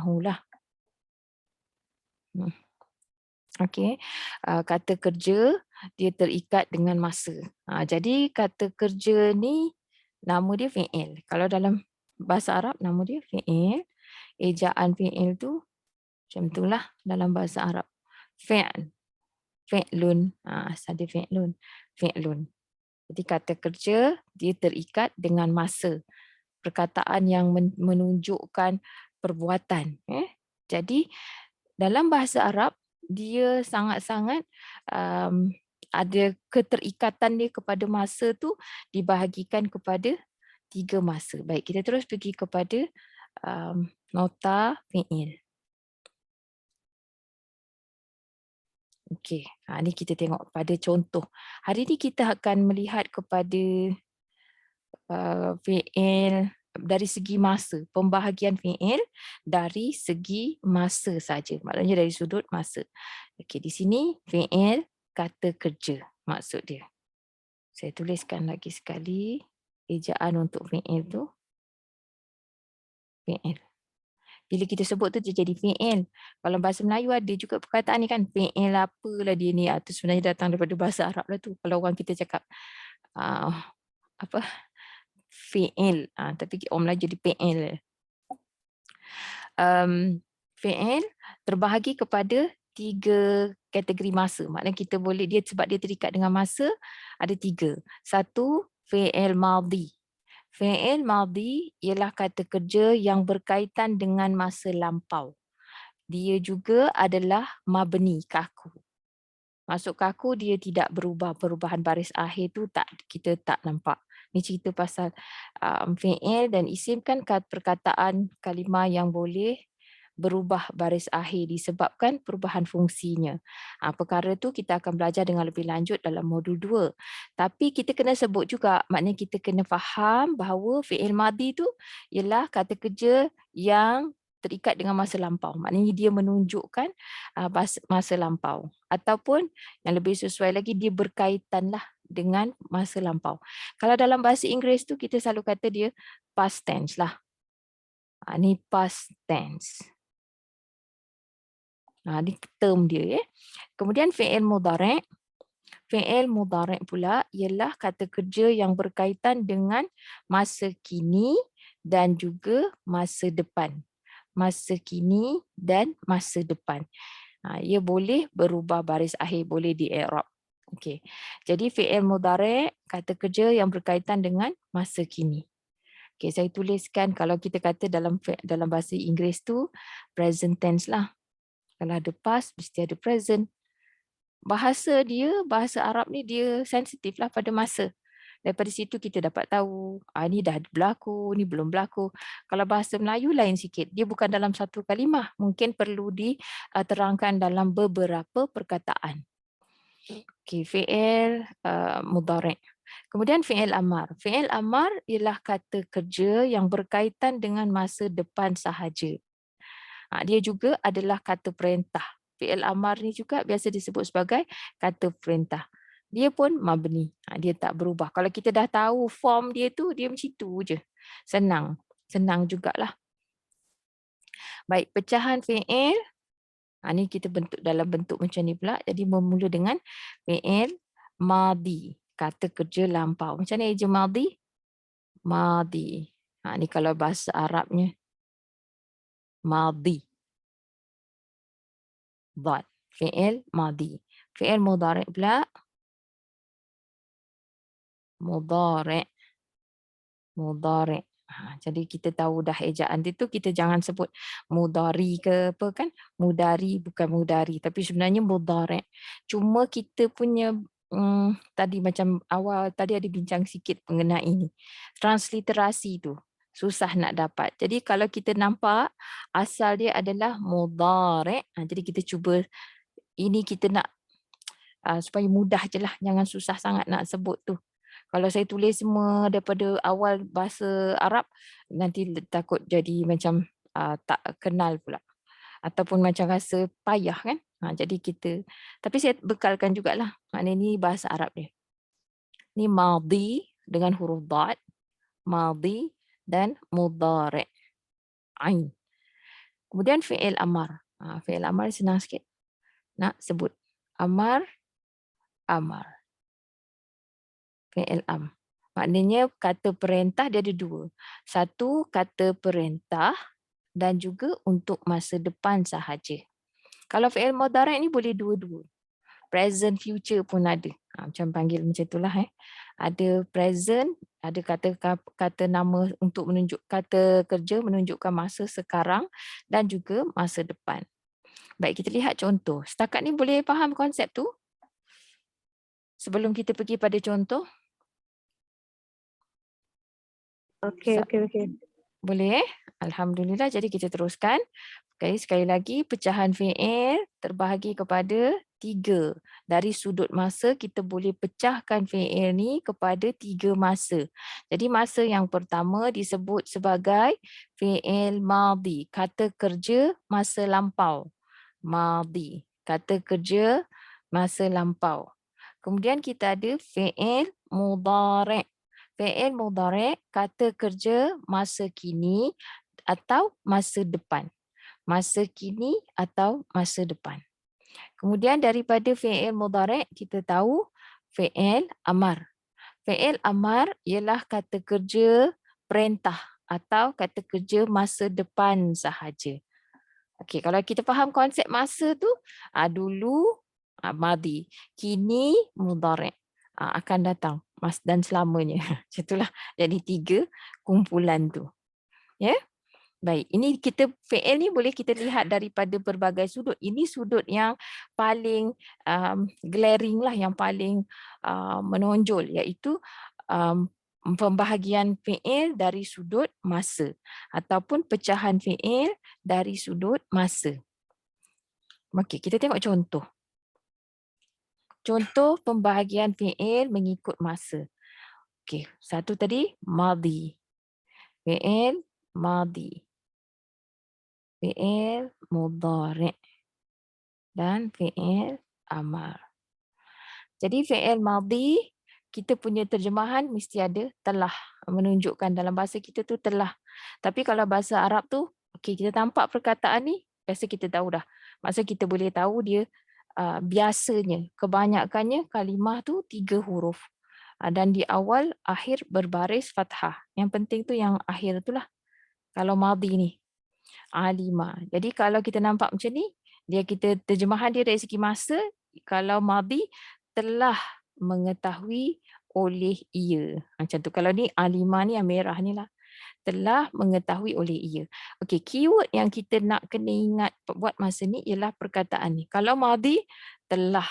mahulah. Okey, kata kerja dia terikat dengan masa. Jadi kata kerja ni nama dia fi'il. Kalau dalam bahasa Arab nama dia fi'il. Ejaan fi'il tu macam itulah dalam bahasa Arab. Fi'l, fi'lun, asal dia fi'lun, fi'lun. Jadi kata kerja dia terikat dengan masa. Perkataan yang menunjukkan perbuatan. Jadi dalam bahasa Arab dia sangat-sangat ada keterikatan dia kepada masa tu dibahagikan kepada 3 masa. Baik, kita terus pergi kepada nota fi'il. Okey, ni kita tengok pada contoh. Hari ni kita akan melihat kepada fi'il dari segi masa, pembahagian fi'il dari segi masa saja. Maknanya dari sudut masa. Okey, di sini fi'il kata kerja maksud dia. Saya tuliskan lagi sekali ejaan untuk fi'il tu. Fi'il. Bila kita sebut tu dia jadi fi'il. Kalau bahasa Melayu ada juga perkataan ni kan, fi'il apalah dia ni. Itu sebenarnya datang daripada bahasa Arab lah tu. Kalau orang kita cakap apa fi'il, tapi orang Melayu jadi fi'il. Fi'il terbahagi kepada 3 kategori masa. Maknanya kita boleh, dia sebab dia terikat dengan masa, ada 3. 1, fi'il madhi. Fi'il madhi ialah kata kerja yang berkaitan dengan masa lampau. Dia juga adalah mabni, kaku. Masuk kaku dia tidak berubah, perubahan baris akhir tu kita tak nampak. Ni cerita pasal fi'il dan isim kan perkataan kalimah yang boleh berubah baris akhir disebabkan perubahan fungsinya. Perkara tu kita akan belajar dengan lebih lanjut dalam modul 2. Tapi kita kena sebut juga, maknanya kita kena faham bahawa fi'il madhi tu ialah kata kerja yang terikat dengan masa lampau. Maknanya dia menunjukkan masa lampau. Ataupun yang lebih sesuai lagi, dia berkaitanlah dengan masa lampau. Kalau dalam bahasa Inggeris tu kita selalu kata dia past tense lah. Ni past tense. Ni term dia. Kemudian fi'il mudhari'. Fi'il mudhari' pula ialah kata kerja yang berkaitan dengan masa kini dan juga masa depan. Masa kini dan masa depan. Ia boleh berubah baris akhir, boleh di-i'rab. Okey. Jadi fi'il mudhari' kata kerja yang berkaitan dengan masa kini. Okey, saya tuliskan kalau kita kata dalam bahasa Inggeris tu present tense lah. Kalau ada past mesti ada present. Bahasa Arab ni dia sensitif lah pada masa. Daripada situ kita dapat tahu, ni dah berlaku, ni belum berlaku. Kalau bahasa Melayu lain sikit, dia bukan dalam satu kalimah, mungkin perlu diterangkan dalam beberapa perkataan. Okey, fi'il mudhari'. Kemudian fi'il amar. Fi'il amar ialah kata kerja yang berkaitan dengan masa depan sahaja. Dia juga adalah kata perintah. Fi'il amar ni juga biasa disebut sebagai kata perintah. Dia pun mabni. Dia tak berubah. Kalau kita dah tahu form dia tu, dia macam tu je. Senang. Senang jugalah. Baik, pecahan fi'il. Ni kita bentuk dalam bentuk macam ni pula. Jadi bermula dengan fi'il madhi. Kata kerja lampau. Macam ni eja madhi? Madhi. Ni kalau bahasa Arabnya. Madhi. Dhat. Fi'il madhi. Fi'il mudhari' pula. Mudhari'. Mudhari'. Jadi kita tahu dah ejaan itu, kita jangan sebut mudhari ke apa kan. Mudari bukan mudari. Tapi sebenarnya mudhari'. Cuma kita punya tadi macam awal tadi ada bincang sikit mengenai ini. Transliterasi tu susah nak dapat. Jadi kalau kita nampak asal dia adalah mudhari'. Jadi kita cuba ini kita nak supaya mudah je lah. Jangan susah sangat nak sebut tu. Kalau saya tulis semua daripada awal bahasa Arab, nanti takut jadi macam tak kenal pula. Ataupun macam rasa payah kan. Jadi kita, tapi saya bekalkan jugalah. Maknanya ni bahasa Arab dia. Ni madhi dengan huruf dhat. Madhi dan mudhari'. Ain. Kemudian fi'il amar. Fi'il amar senang sikit. Nak sebut. Amar, amar. Fi'il am. Maknanya kata perintah dia ada dua. Satu kata perintah dan juga untuk masa depan sahaja. Kalau fi'il mudhari' ni boleh dua-dua. Present, future pun ada. Macam panggil macam itulah. Ada present, ada kata nama untuk menunjuk kata kerja menunjukkan masa sekarang dan juga masa depan. Baik, kita lihat contoh. Setakat ni boleh faham konsep tu? Sebelum kita pergi pada contoh. Okey. Boleh? Alhamdulillah. Jadi kita teruskan. Okay, sekali lagi, pecahan fi'il terbahagi kepada 3. Dari sudut masa, kita boleh pecahkan fi'il ni kepada 3 masa. Jadi masa yang pertama disebut sebagai fi'il madhi. Kata kerja masa lampau. Madhi. Kata kerja masa lampau. Kemudian kita ada fi'il mudhari'. Fi'il mudhari' kata kerja masa kini atau masa depan. Masa kini atau masa depan. Kemudian daripada fi'il mudhari' kita tahu fi'il amar. Fi'il amar ialah kata kerja perintah atau kata kerja masa depan sahaja. Okey, kalau kita faham konsep masa tu, dulu madhi, kini mudhari', akan datang dan selamanya. Macam itulah. Jadi 3 kumpulan tu. Ya? Baik, ini kita fi'il ni boleh kita lihat daripada berbagai sudut. Ini sudut yang paling glaring lah, yang paling menonjol, iaitu pembahagian fi'il dari sudut masa ataupun pecahan fi'il dari sudut masa. Okey, kita tengok contoh. Contoh pembahagian fi'il mengikut masa. Okey, satu tadi madhi. Fi'il madhi. Fi'il mudhari' dan fi'il amar. Jadi fi'il madhi, kita punya terjemahan mesti ada telah, menunjukkan dalam bahasa kita tu telah. Tapi kalau bahasa Arab tu, okey, kita tampak perkataan ni, biasa kita tahu dah. Maksud kita boleh tahu dia biasanya, kebanyakannya kalimah tu 3 huruf. Dan di awal, akhir berbaris fathah. Yang penting tu yang akhir tu lah. Kalau madhi ni. Alima. Jadi kalau kita nampak macam ni, kita terjemahan dia dari segi masa, kalau madhi telah mengetahui oleh ia. Macam tu. Kalau ni alima ni yang merah ni lah. Telah mengetahui oleh ia. Okey, keyword yang kita nak kena ingat buat masa ni ialah perkataan ni. Kalau madhi, telah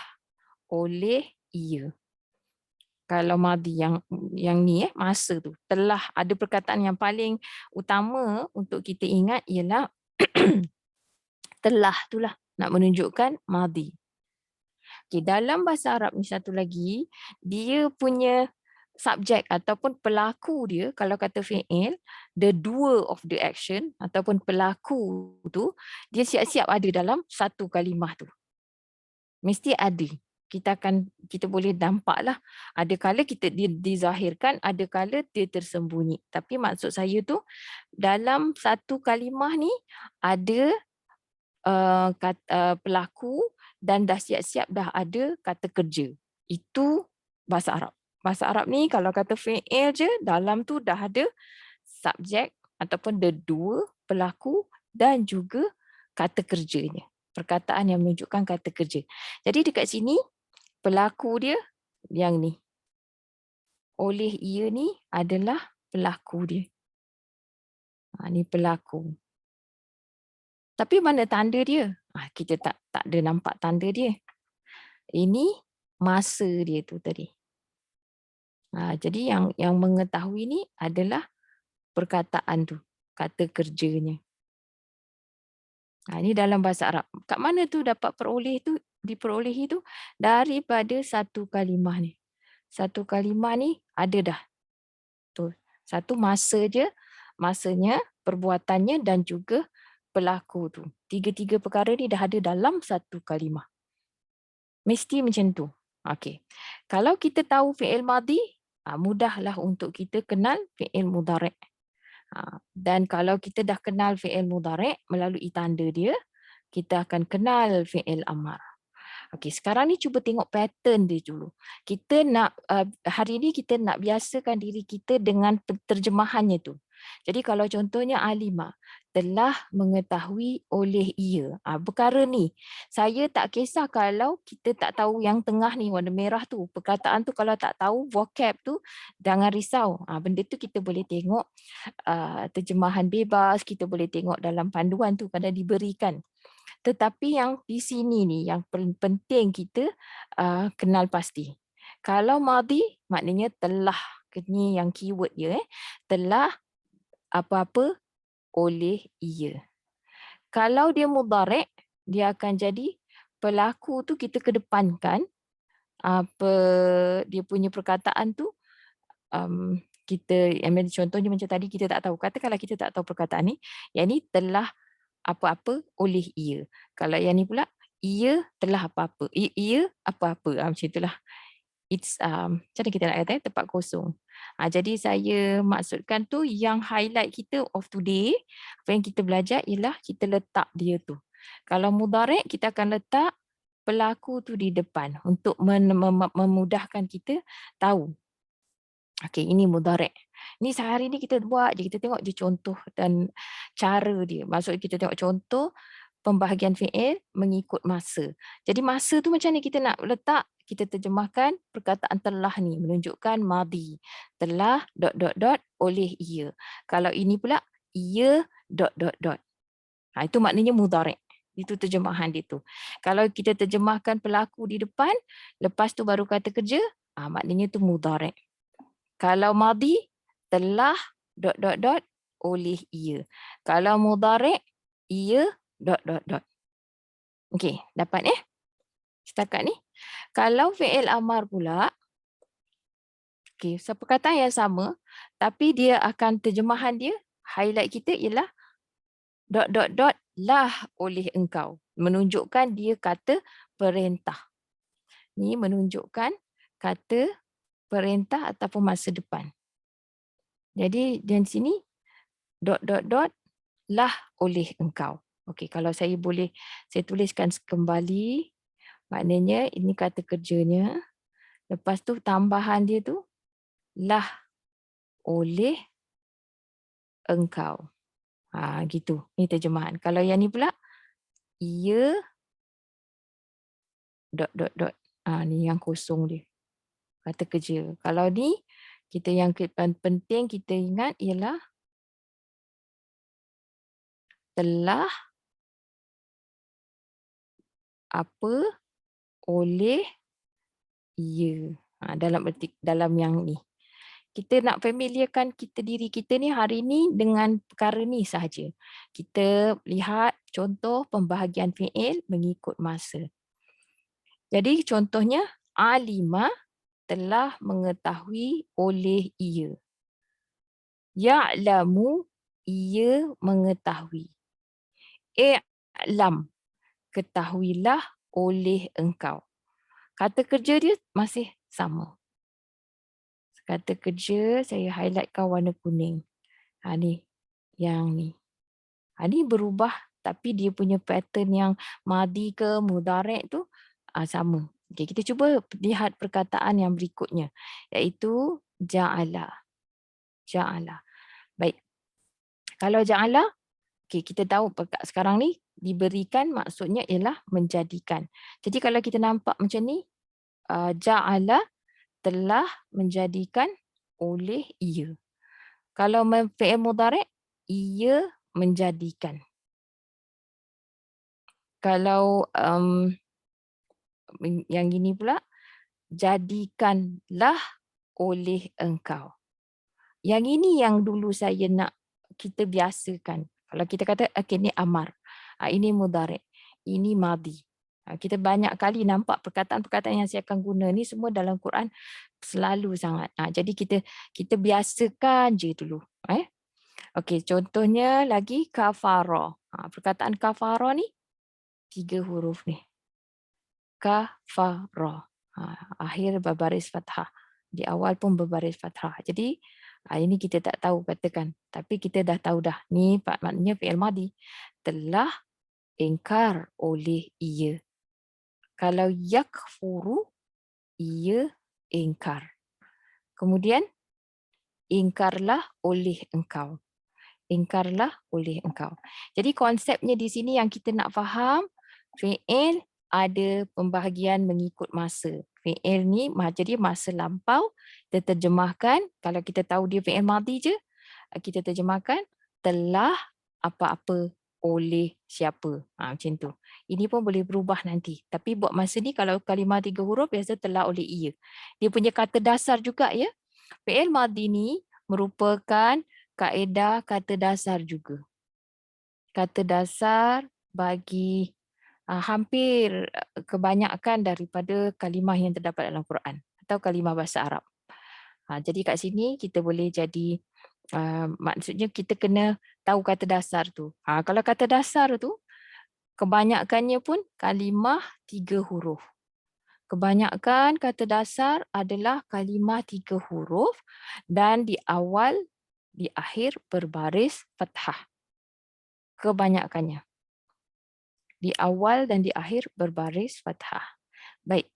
oleh ia. Kalau madhi yang ni masa tu telah, ada perkataan yang paling utama untuk kita ingat ialah telah itulah nak menunjukkan madhi. Okay, dalam bahasa Arab ni satu lagi, dia punya subjek ataupun pelaku dia, kalau kata fi'il, the doer of the action ataupun pelaku tu, dia siap-siap ada dalam satu kalimah tu. Mesti ada. Kita boleh nampaklah. Ada kala kita dizahirkan, ada kala dia tersembunyi. Tapi maksud saya tu, dalam satu kalimah ni ada pelaku dan dah siap-siap dah ada kata kerja. Itu bahasa Arab. Bahasa Arab ni kalau kata fi'il je, dalam tu dah ada subjek ataupun the doer, pelaku dan juga kata kerjanya. Perkataan yang menunjukkan kata kerja. Jadi dekat sini, pelaku dia yang ni. Oleh ia ni adalah pelaku dia. Ni pelaku. Tapi mana tanda dia? Kita tak ada nampak tanda dia. Ini masa dia tu tadi. Jadi yang mengetahui ni adalah perkataan tu, kata kerjanya. Ini dalam bahasa Arab. Kat mana tu dapat diperolehi tu? Daripada satu kalimah ni. Satu kalimah ni ada dah. Tu. Satu masa je, masanya, perbuatannya dan juga pelaku tu. Tiga-tiga perkara ni dah ada dalam satu kalimah. Mesti macam tu. Okey. Kalau kita tahu fi'il madhi, mudahlah untuk kita kenal fi'il mudhari'. Dan kalau kita dah kenal fi'il mudhari' melalui tanda dia, kita akan kenal fi'il amar. Okey, sekarang ni cuba tengok pattern dia dulu. Kita nak hari ni kita nak biasakan diri kita dengan terjemahannya tu. Jadi kalau contohnya Alimah telah mengetahui oleh ia. Perkara ni saya tak kisah kalau kita tak tahu yang tengah ni warna merah tu. Perkataan tu kalau tak tahu vocab tu jangan risau. Benda tu kita boleh tengok terjemahan bebas, kita boleh tengok dalam panduan tu kadang diberikan. Tetapi yang di sini ni yang penting kita kenal pasti. Kalau madhi maknanya telah, ini yang keyword dia telah apa-apa oleh ia. Kalau dia mudhari' dia akan jadi pelaku tu kita kedepankan apa dia punya perkataan tu kita contohnya macam tadi kita tak tahu. Katakanlah kita tak tahu perkataan ni, yang ni telah apa-apa oleh ia. Kalau yang ni pula ia telah apa-apa. Ia apa-apa. Macam itulah. It's macam mana kita nak kata tempat kosong. Jadi saya maksudkan tu yang highlight kita of today, apa yang kita belajar ialah kita letak dia tu. Kalau mudhari' kita akan letak pelaku tu di depan untuk memudahkan kita tahu. Okey, ini mudhari'. Ni sehari ni kita buat je, kita tengok je contoh dan cara dia. Maksudnya kita tengok contoh pembahagian fi'il mengikut masa. Jadi masa tu macam ni kita nak letak, kita terjemahkan perkataan telah ni menunjukkan madhi. Telah ... oleh ia. Kalau ini pula ia ... Itu maknanya mudhari'. Itu terjemahan dia tu. Kalau kita terjemahkan pelaku di depan, lepas tu baru kata kerja, maknanya tu mudhari'. Kalau madhi telah ... oleh ia. Kalau mudhari' ia ... Okey, dapat setakat ni. Kalau fi'il amar pula, okey, perkataan yang sama tapi dia akan terjemahan dia highlight kita ialah ... lah oleh engkau. Menunjukkan dia kata perintah. Ni menunjukkan kata perintah ataupun masa depan. Jadi di sini ... lah oleh engkau. Okey, kalau saya boleh saya tuliskan kembali, maknanya ini kata kerjanya. Lepas tu tambahan dia tu lah oleh engkau. Gitu. Ini terjemahan. Kalau yang ni pula ia ... Ni yang kosong dia. Kata kerja. Kalau ni kita yang penting kita ingat ialah telah apa oleh ia. Dalam yang ni. Kita nak familiarkan diri kita ni hari ni dengan perkara ni sahaja. Kita lihat contoh pembahagian fi'il mengikut masa. Jadi contohnya Alimah telah mengetahui oleh ia. Ya'lamu ia mengetahui. I'lam ketahuilah oleh engkau. Kata kerja dia masih sama. Kata kerja saya highlightkan warna kuning. Ni yang ni. Ni berubah tapi dia punya pattern yang madhi ke mudhari' tu sama. Okay, kita cuba lihat perkataan yang berikutnya iaitu ja'ala. Ja'ala. Baik. Kalau ja'ala, okay, kita tahu sekarang ni diberikan maksudnya ialah menjadikan. Jadi kalau kita nampak macam ni, ja'ala telah menjadikan oleh ia. Kalau fi'il mudhari' ia menjadikan. Kalau yang gini pula, jadikanlah oleh engkau. Yang ini yang dulu saya nak kita biasakan. Kalau kita kata, okay, ini amar. Ini mudhari'. Ini madhi. Kita banyak kali nampak perkataan-perkataan yang saya akan guna ni semua dalam Quran selalu sangat. Jadi kita biasakan je dulu. Okey, contohnya lagi kafara. Perkataan kafara ni 3 huruf ni. Kafara. Akhir berbaris fathah. Di awal pun berbaris fathah. Jadi Ini kita tak tahu katakan. Tapi kita dah tahu dah. Ni maknanya fi'il madi. Telah ingkar oleh ia. Kalau yakfuru, ia ingkar. Kemudian, ingkarlah oleh engkau. Ingkarlah oleh engkau. Jadi konsepnya di sini yang kita nak faham, fi'il ada pembahagian mengikut masa. Fi'il ni jadi masa lampau, kita terjemahkan, kalau kita tahu dia fi'il madi je, kita terjemahkan telah apa-apa oleh siapa. Macam tu. Ini pun boleh berubah nanti. Tapi buat masa ni kalau kalimah 3 huruf biasa telah oleh ia. Dia punya kata dasar juga ya. Fi'il madi ni merupakan kaedah kata dasar juga. Kata dasar bagi hampir kebanyakan daripada kalimah yang terdapat dalam Quran atau kalimah bahasa Arab. Jadi kat sini kita boleh jadi maksudnya kita kena tahu kata dasar tu. Kalau kata dasar tu kebanyakannya pun kalimah 3 huruf. Kebanyakan kata dasar adalah kalimah 3 huruf dan di awal, di akhir berbaris fathah. Kebanyakannya. Di awal dan di akhir berbaris fathah. Baik.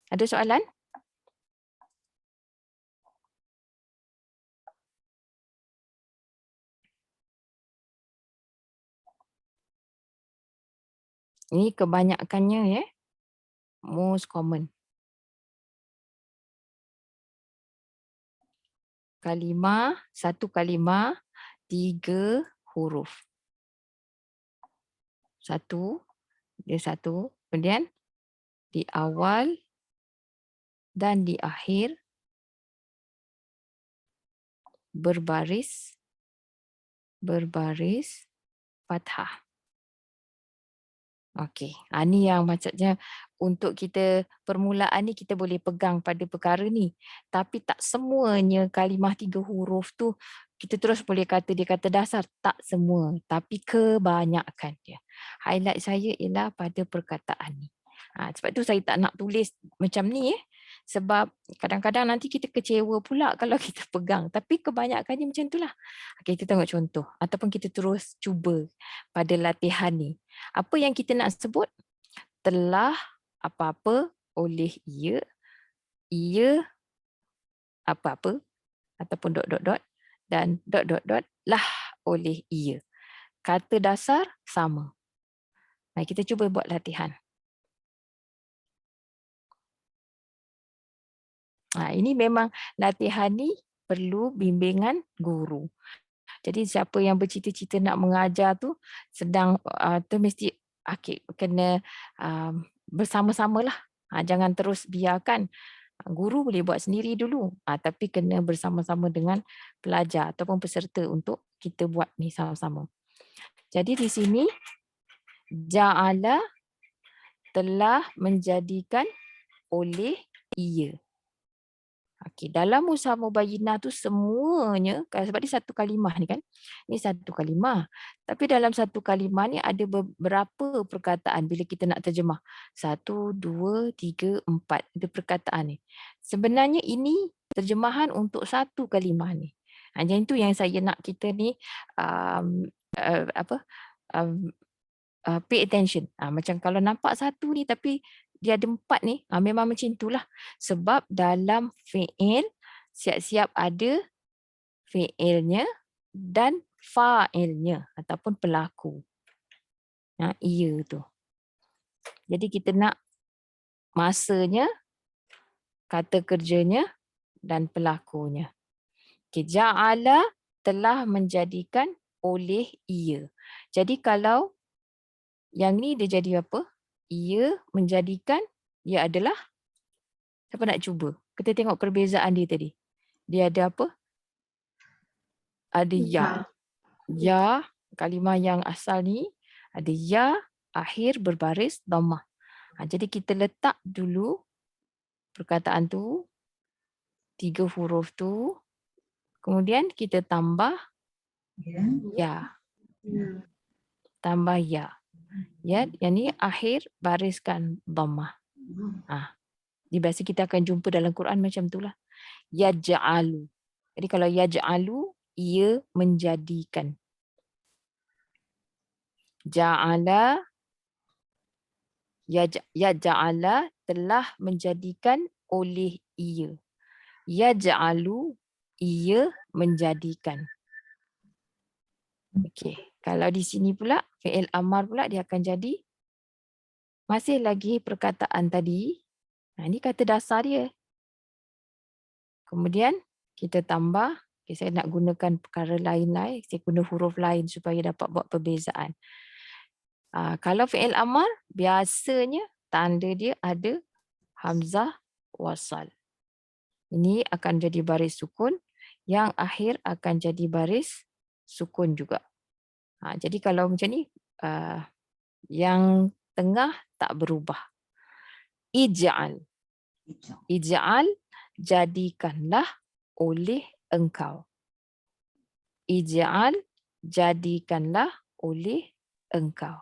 Ada soalan? Ini kebanyakannya ya. Most common. Kalimah, satu kalimah, 3 huruf. Satu, dia satu. Kemudian di awal dan di akhir berbaris fathah. Okey, ini yang maksudnya untuk kita permulaan ni kita boleh pegang pada perkara ni. Tapi tak semuanya kalimah 3 huruf tu kita terus boleh kata dia kata dasar. Tak semua, tapi kebanyakan dia. Highlight saya ialah pada perkataan ni. Sebab tu saya tak nak tulis macam ni sebab kadang-kadang nanti kita kecewa pula kalau kita pegang. Tapi kebanyakannya macam itulah. Okay, kita tengok contoh ataupun kita terus cuba pada latihan ni. Apa yang kita nak sebut? Telah apa-apa oleh ia apa-apa ataupun ... dan ... lah oleh ia. Kata dasar sama. Mari kita cuba buat latihan. Ini memang latihan ni perlu bimbingan guru. Jadi siapa yang bercita-cita nak mengajar tu sedang tu mesti kena bersama-samalah. Jangan terus biarkan. Guru boleh buat sendiri dulu. Tapi kena bersama-sama dengan pelajar ataupun peserta untuk kita buat ni sama-sama. Jadi di sini ja'ala telah menjadikan oleh ia. Okey, dalam usaha mubayyinah tu semuanya, sebab dia satu kalimah ni kan. Ini satu kalimah. Tapi dalam satu kalimah ni ada beberapa perkataan bila kita nak terjemah. 1, 2, 3, 4. Ada perkataan ni. Sebenarnya ini terjemahan untuk satu kalimah ni. Yang itu yang saya nak kita ni pay attention. Macam kalau nampak satu ni tapi dia ada 4 ni, memang macam itulah. Sebab dalam fi'il, siap-siap ada fi'ilnya dan fa'ilnya ataupun pelaku. Ia tu. Jadi kita nak masanya, kata kerjanya dan pelakunya. Ja'ala telah menjadikan oleh ia. Jadi kalau yang ni dia jadi apa? Ia menjadikan, ia adalah, siapa nak cuba? Kita tengok perbezaan dia tadi. Dia ada apa? Ada ya. Ya, kalimah yang asal ni, ada ya, akhir berbaris dhammah. Jadi kita letak dulu perkataan tu, 3 huruf tu, kemudian kita tambah ya. Tambah ya. Ya, yang ni akhir bariskan dhammah. Di biasa kita akan jumpa dalam Quran macam itulah. Yaj'alu. Jadi kalau yaj'alu, ia menjadikan. Ja'ala, yaj'ala telah menjadikan oleh ia. Yaj'alu, ia menjadikan. Okey, kalau di sini pula fi'il amar pula dia akan jadi masih lagi perkataan tadi. Ini kata dasar dia. Kemudian kita tambah, saya nak gunakan perkara lain-lain, saya guna huruf lain supaya dapat buat perbezaan. Kalau fi'il amar, biasanya tanda dia ada hamzah wasal. Ini akan jadi baris sukun, yang akhir akan jadi baris sukun juga. Jadi kalau macam ni, yang tengah tak berubah. Ij'al. Ij'al, jadikanlah oleh engkau. Ij'al, jadikanlah oleh engkau.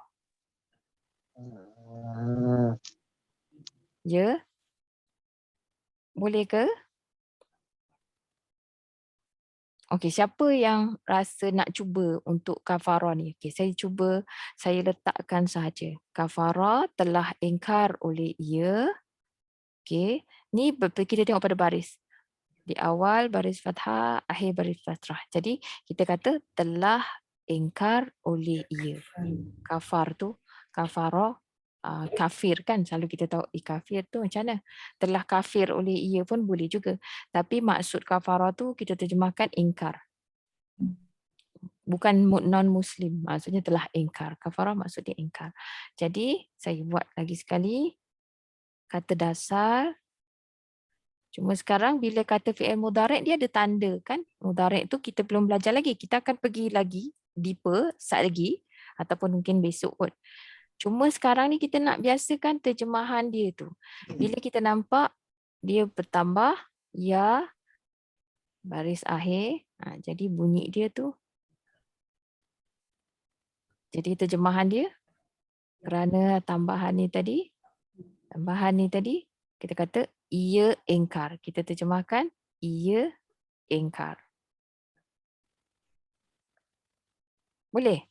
Ya? Boleh ke? Okey, siapa yang rasa nak cuba untuk kafarah ni? Okey, saya cuba, saya letakkan sahaja. Kafarah telah ingkar oleh ia. Okey, ni kita tengok pada baris. Di awal baris fathah, akhir baris fathah. Jadi kita kata telah ingkar oleh ia. Kafar tu, kafarah, kafir kan, selalu kita tahu kafir tu macam mana. Telah kafir oleh ia pun boleh juga. Tapi maksud kafarah tu kita terjemahkan ingkar. Bukan non-Muslim, maksudnya telah ingkar. Kafarah maksudnya ingkar. Jadi saya buat lagi sekali kata dasar. Cuma sekarang bila kata fi'il mudhari' dia ada tanda kan. Mudhari' tu kita belum belajar lagi. Kita akan pergi lagi deeper saat lagi ataupun mungkin besok kot. Cuma sekarang ni kita nak biasakan terjemahan dia tu. Bila kita nampak dia bertambah ya baris akhir, jadi bunyi dia tu. Jadi terjemahan dia kerana tambahan ni tadi, kita kata ia ingkar. Kita terjemahkan ia ingkar. Boleh?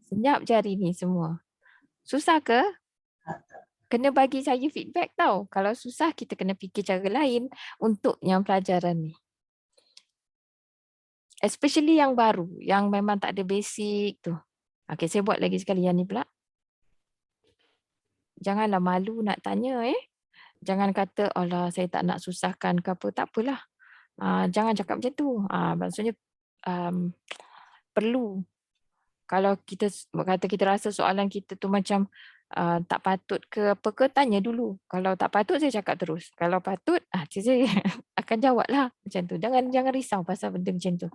Senyap jari ni semua. Susah ke? Kena bagi saya feedback tau. Kalau susah kita kena fikir cara lain untuk yang pelajaran ni. Especially yang baru, yang memang tak ada basic tu. Okey, saya buat lagi sekali yang ni pula. Janganlah malu nak tanya Jangan kata alah saya tak nak susahkan ke apa, tak apalah. Jangan cakap macam tu. Maksudnya perlu. Kalau kita kata kita rasa soalan kita tu macam tak patut ke apa ke, tanya dulu. Kalau tak patut saya cakap terus. Kalau patut saya akan jawablah macam tu. Jangan risau pasal benda macam tu.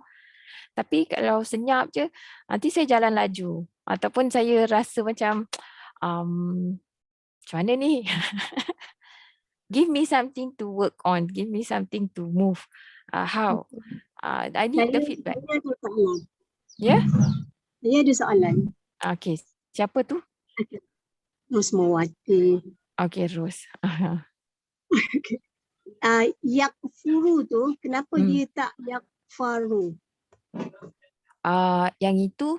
Tapi kalau senyap je, nanti saya jalan laju. Ataupun saya rasa macam macam mana ni? Give me something to work on. Give me something to move. How? I need the feedback. Saya ada soalan. Ya? Saya ada soalan. Okay. Siapa tu? Rosmawati. Okay, Ros. Yakfuru tu, kenapa dia tak yakfaru? Yang itu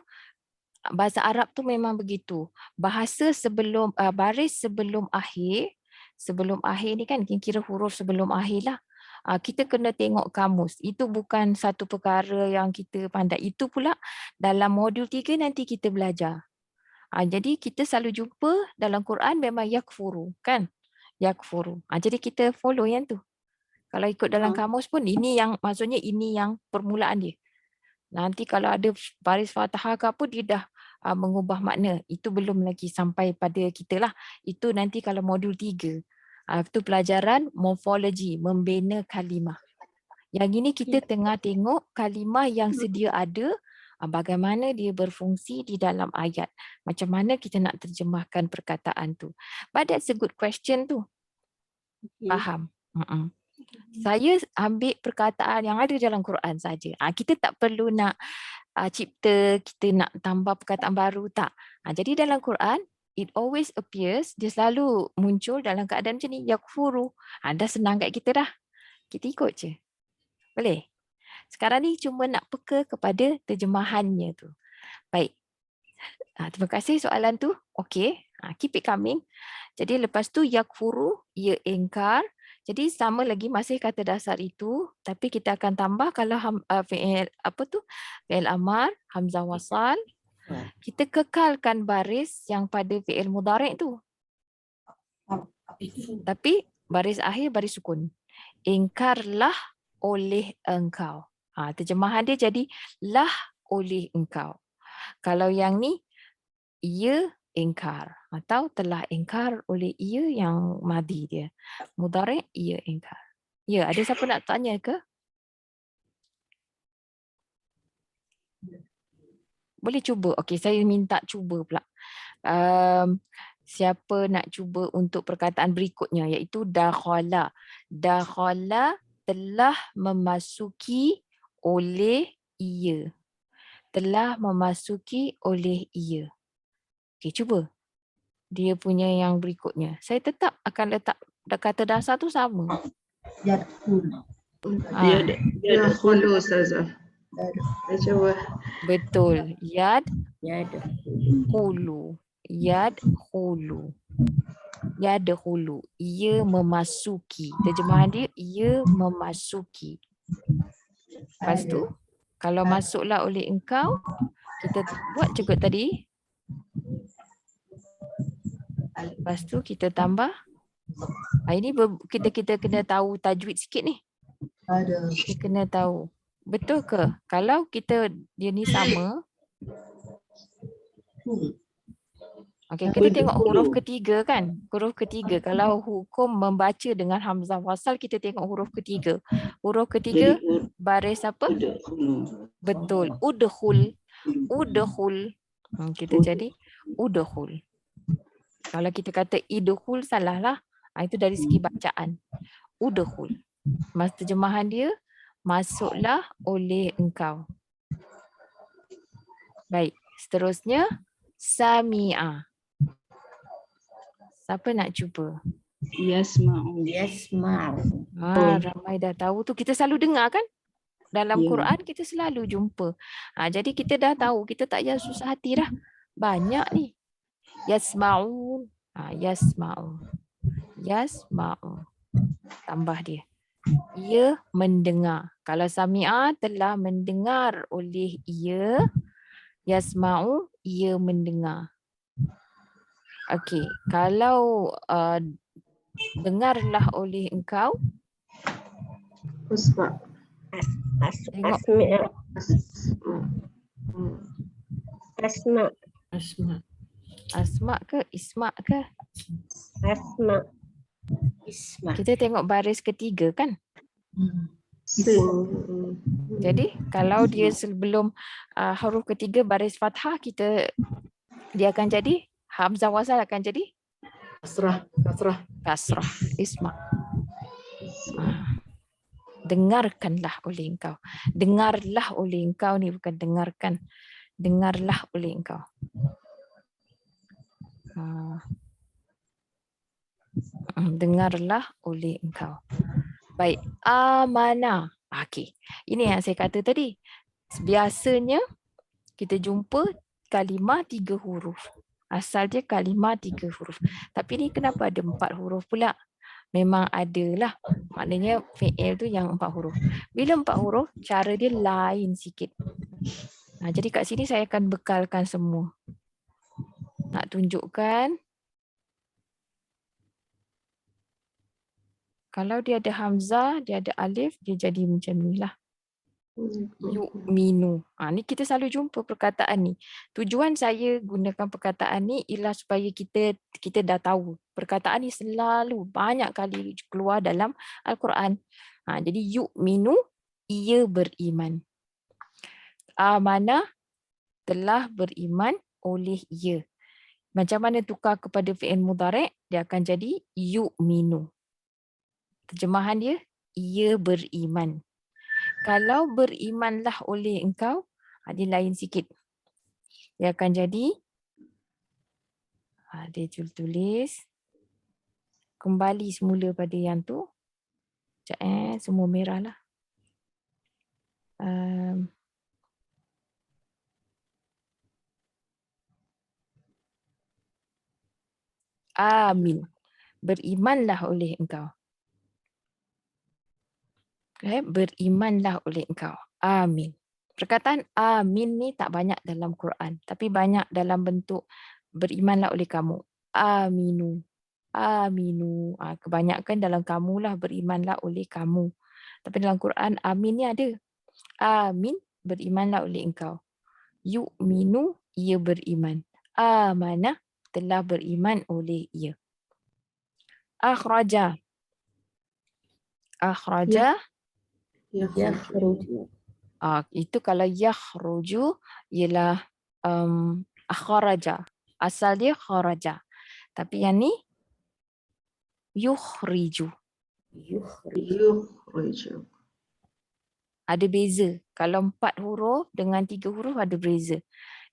bahasa Arab tu memang begitu. Bahasa sebelum baris sebelum akhir ni kan kira huruf sebelum akhir lah. Kita kena tengok kamus. Itu bukan satu perkara yang kita pandai. Itu pula dalam modul 3 nanti kita belajar. Jadi kita selalu jumpa dalam Quran memang yakfuru kan? Yakfuru. Jadi kita follow yang tu. Kalau ikut dalam kamus pun ini yang maksudnya ini yang permulaan dia. Nanti kalau ada baris fathah ke apa dia dah mengubah makna. Itu belum lagi sampai pada kita lah. Itu nanti kalau modul 3. Itu pelajaran morfologi, membina kalimah. Yang ini kita tengah tengok kalimah yang sedia ada, bagaimana dia berfungsi di dalam ayat. Macam mana kita nak terjemahkan perkataan tu. But that's a good question tu. Faham? Saya ambil perkataan yang ada dalam Quran saja. Kita tak perlu nak cipta, kita nak tambah perkataan baru, tak. Jadi dalam Quran, it always appears, dia selalu muncul dalam keadaan macam ni, yakfuru. Dah senang kat kita dah. Kita ikut je. Boleh? Sekarang ni cuma nak peka kepada terjemahannya tu. Baik. Terima kasih soalan tu. Okey. Keep it coming. Jadi lepas tu yakfuru, ia ingkar. Jadi sama lagi masih kata dasar itu, tapi kita akan tambah kalau fi'il apa tu? Fi'il amar, hamzah wasal. Kita kekalkan baris yang pada fi'il mudhari' tu. Tapi baris akhir baris sukun. Ingkarlah oleh engkau. Terjemahan dia jadi lah oleh engkau. Kalau yang ni ia ingkar atau telah ingkar oleh ia yang madi dia. Mudhari' ia ingkar. Ya, ada siapa nak tanya ke? Boleh cuba. Okey, saya minta cuba pula. Siapa nak cuba untuk perkataan berikutnya iaitu dakhala. Dakhala telah memasuki oleh ia. Telah memasuki oleh ia. Okey, cuba. Dia punya yang berikutnya. Saya tetap akan letak kata dasar tu sama. Dia ada khulu Ustazah. Saya cuba. Betul. Yad hulu. Yad hulu. Yad hulu. Ia memasuki. Terjemahan dia, ia memasuki. Lepas tu, kalau masuklah oleh engkau, kita buat juga tadi. Lepas tu kita tambah. Ini kita kena tahu tajwid sikit ni. Kita kena tahu. Betul ke? Kalau dia ni sama. Okey, kita tengok huruf ketiga kan? Huruf ketiga. Kalau hukum membaca dengan hamzah wasal, kita tengok huruf ketiga. Huruf ketiga baris apa? Betul. Udkhul. Udkhul. Kita jadi udkhul. Kalau kita kata idkhul salah lah. Itu dari segi bacaan. Udkhul. Terjemahan dia, masuklah oleh engkau. Baik, seterusnya sami'a. Siapa nak cuba? Yasma'u. Ramai dah tahu tu. Kita selalu dengar kan? Dalam Quran kita selalu jumpa. Jadi kita dah tahu. Kita tak payah susah hati dah. Banyak ni. Yasma'un. Yasma'u. Yasma'u. Tambah dia. Ia mendengar. Kalau sami'a telah mendengar oleh ia. Yasma'u, ia mendengar. Okey, kalau dengarlah oleh engkau. Usma. Tengok. Asma. Asma ke Isma ke? Isma. Kita tengok baris ketiga kan? Jadi kalau dia sebelum huruf ketiga baris fathah, dia akan jadi hamzah wasal akan jadi kasrah. Isma. Dengarkanlah oleh engkau. Dengarlah oleh engkau ni bukan dengarkan. Dengarlah oleh engkau. Dengarlah oleh engkau. Baik, amanah. Okey. Ini yang saya kata tadi. Biasanya kita jumpa kalimah 3 huruf. Asal dia kalimah 3 huruf. Tapi ni kenapa ada 4 huruf pula? Memang adalah. Maknanya fi'il tu yang 4 huruf. Bila 4 huruf, cara dia lain sikit. Jadi kat sini saya akan bekalkan semua. Nak tunjukkan. Kalau dia ada hamzah, dia ada alif, dia jadi macam ni lah. Yu'minu. Ni kita selalu jumpa perkataan ni. Tujuan saya gunakan perkataan ni ialah supaya kita dah tahu. Perkataan ni selalu banyak kali keluar dalam Al-Quran. Jadi yu'minu, ia beriman. Amanah, telah beriman oleh ia. Macam mana tukar kepada fi'il mudhari'? Dia akan jadi yu'minu. Terjemahan dia, ia beriman. Kalau berimanlah oleh engkau, dia lain sikit. Dia akan jadi, dia tulis, kembali semula pada yang tu. Sekejap, semua merah lah. Amin. Berimanlah oleh engkau. Okay. Berimanlah oleh engkau. Amin. Perkataan amin ni tak banyak dalam Quran. Tapi banyak dalam bentuk berimanlah oleh kamu. Aminu. Aminu. Kebanyakan dalam kamulah berimanlah oleh kamu. Tapi dalam Quran amin ni ada. Amin. Berimanlah oleh engkau. Yu'minu. Ia beriman. Amanah. Telah beriman oleh ia. Akhraja. Akhraja. Yakhruju. Itu kalau yakhruju ialah akhraja. Asal dia kharaja. Tapi yang ni yukhriju. Yukhriju. Ada beza. Kalau 4 huruf dengan 3 huruf ada beza.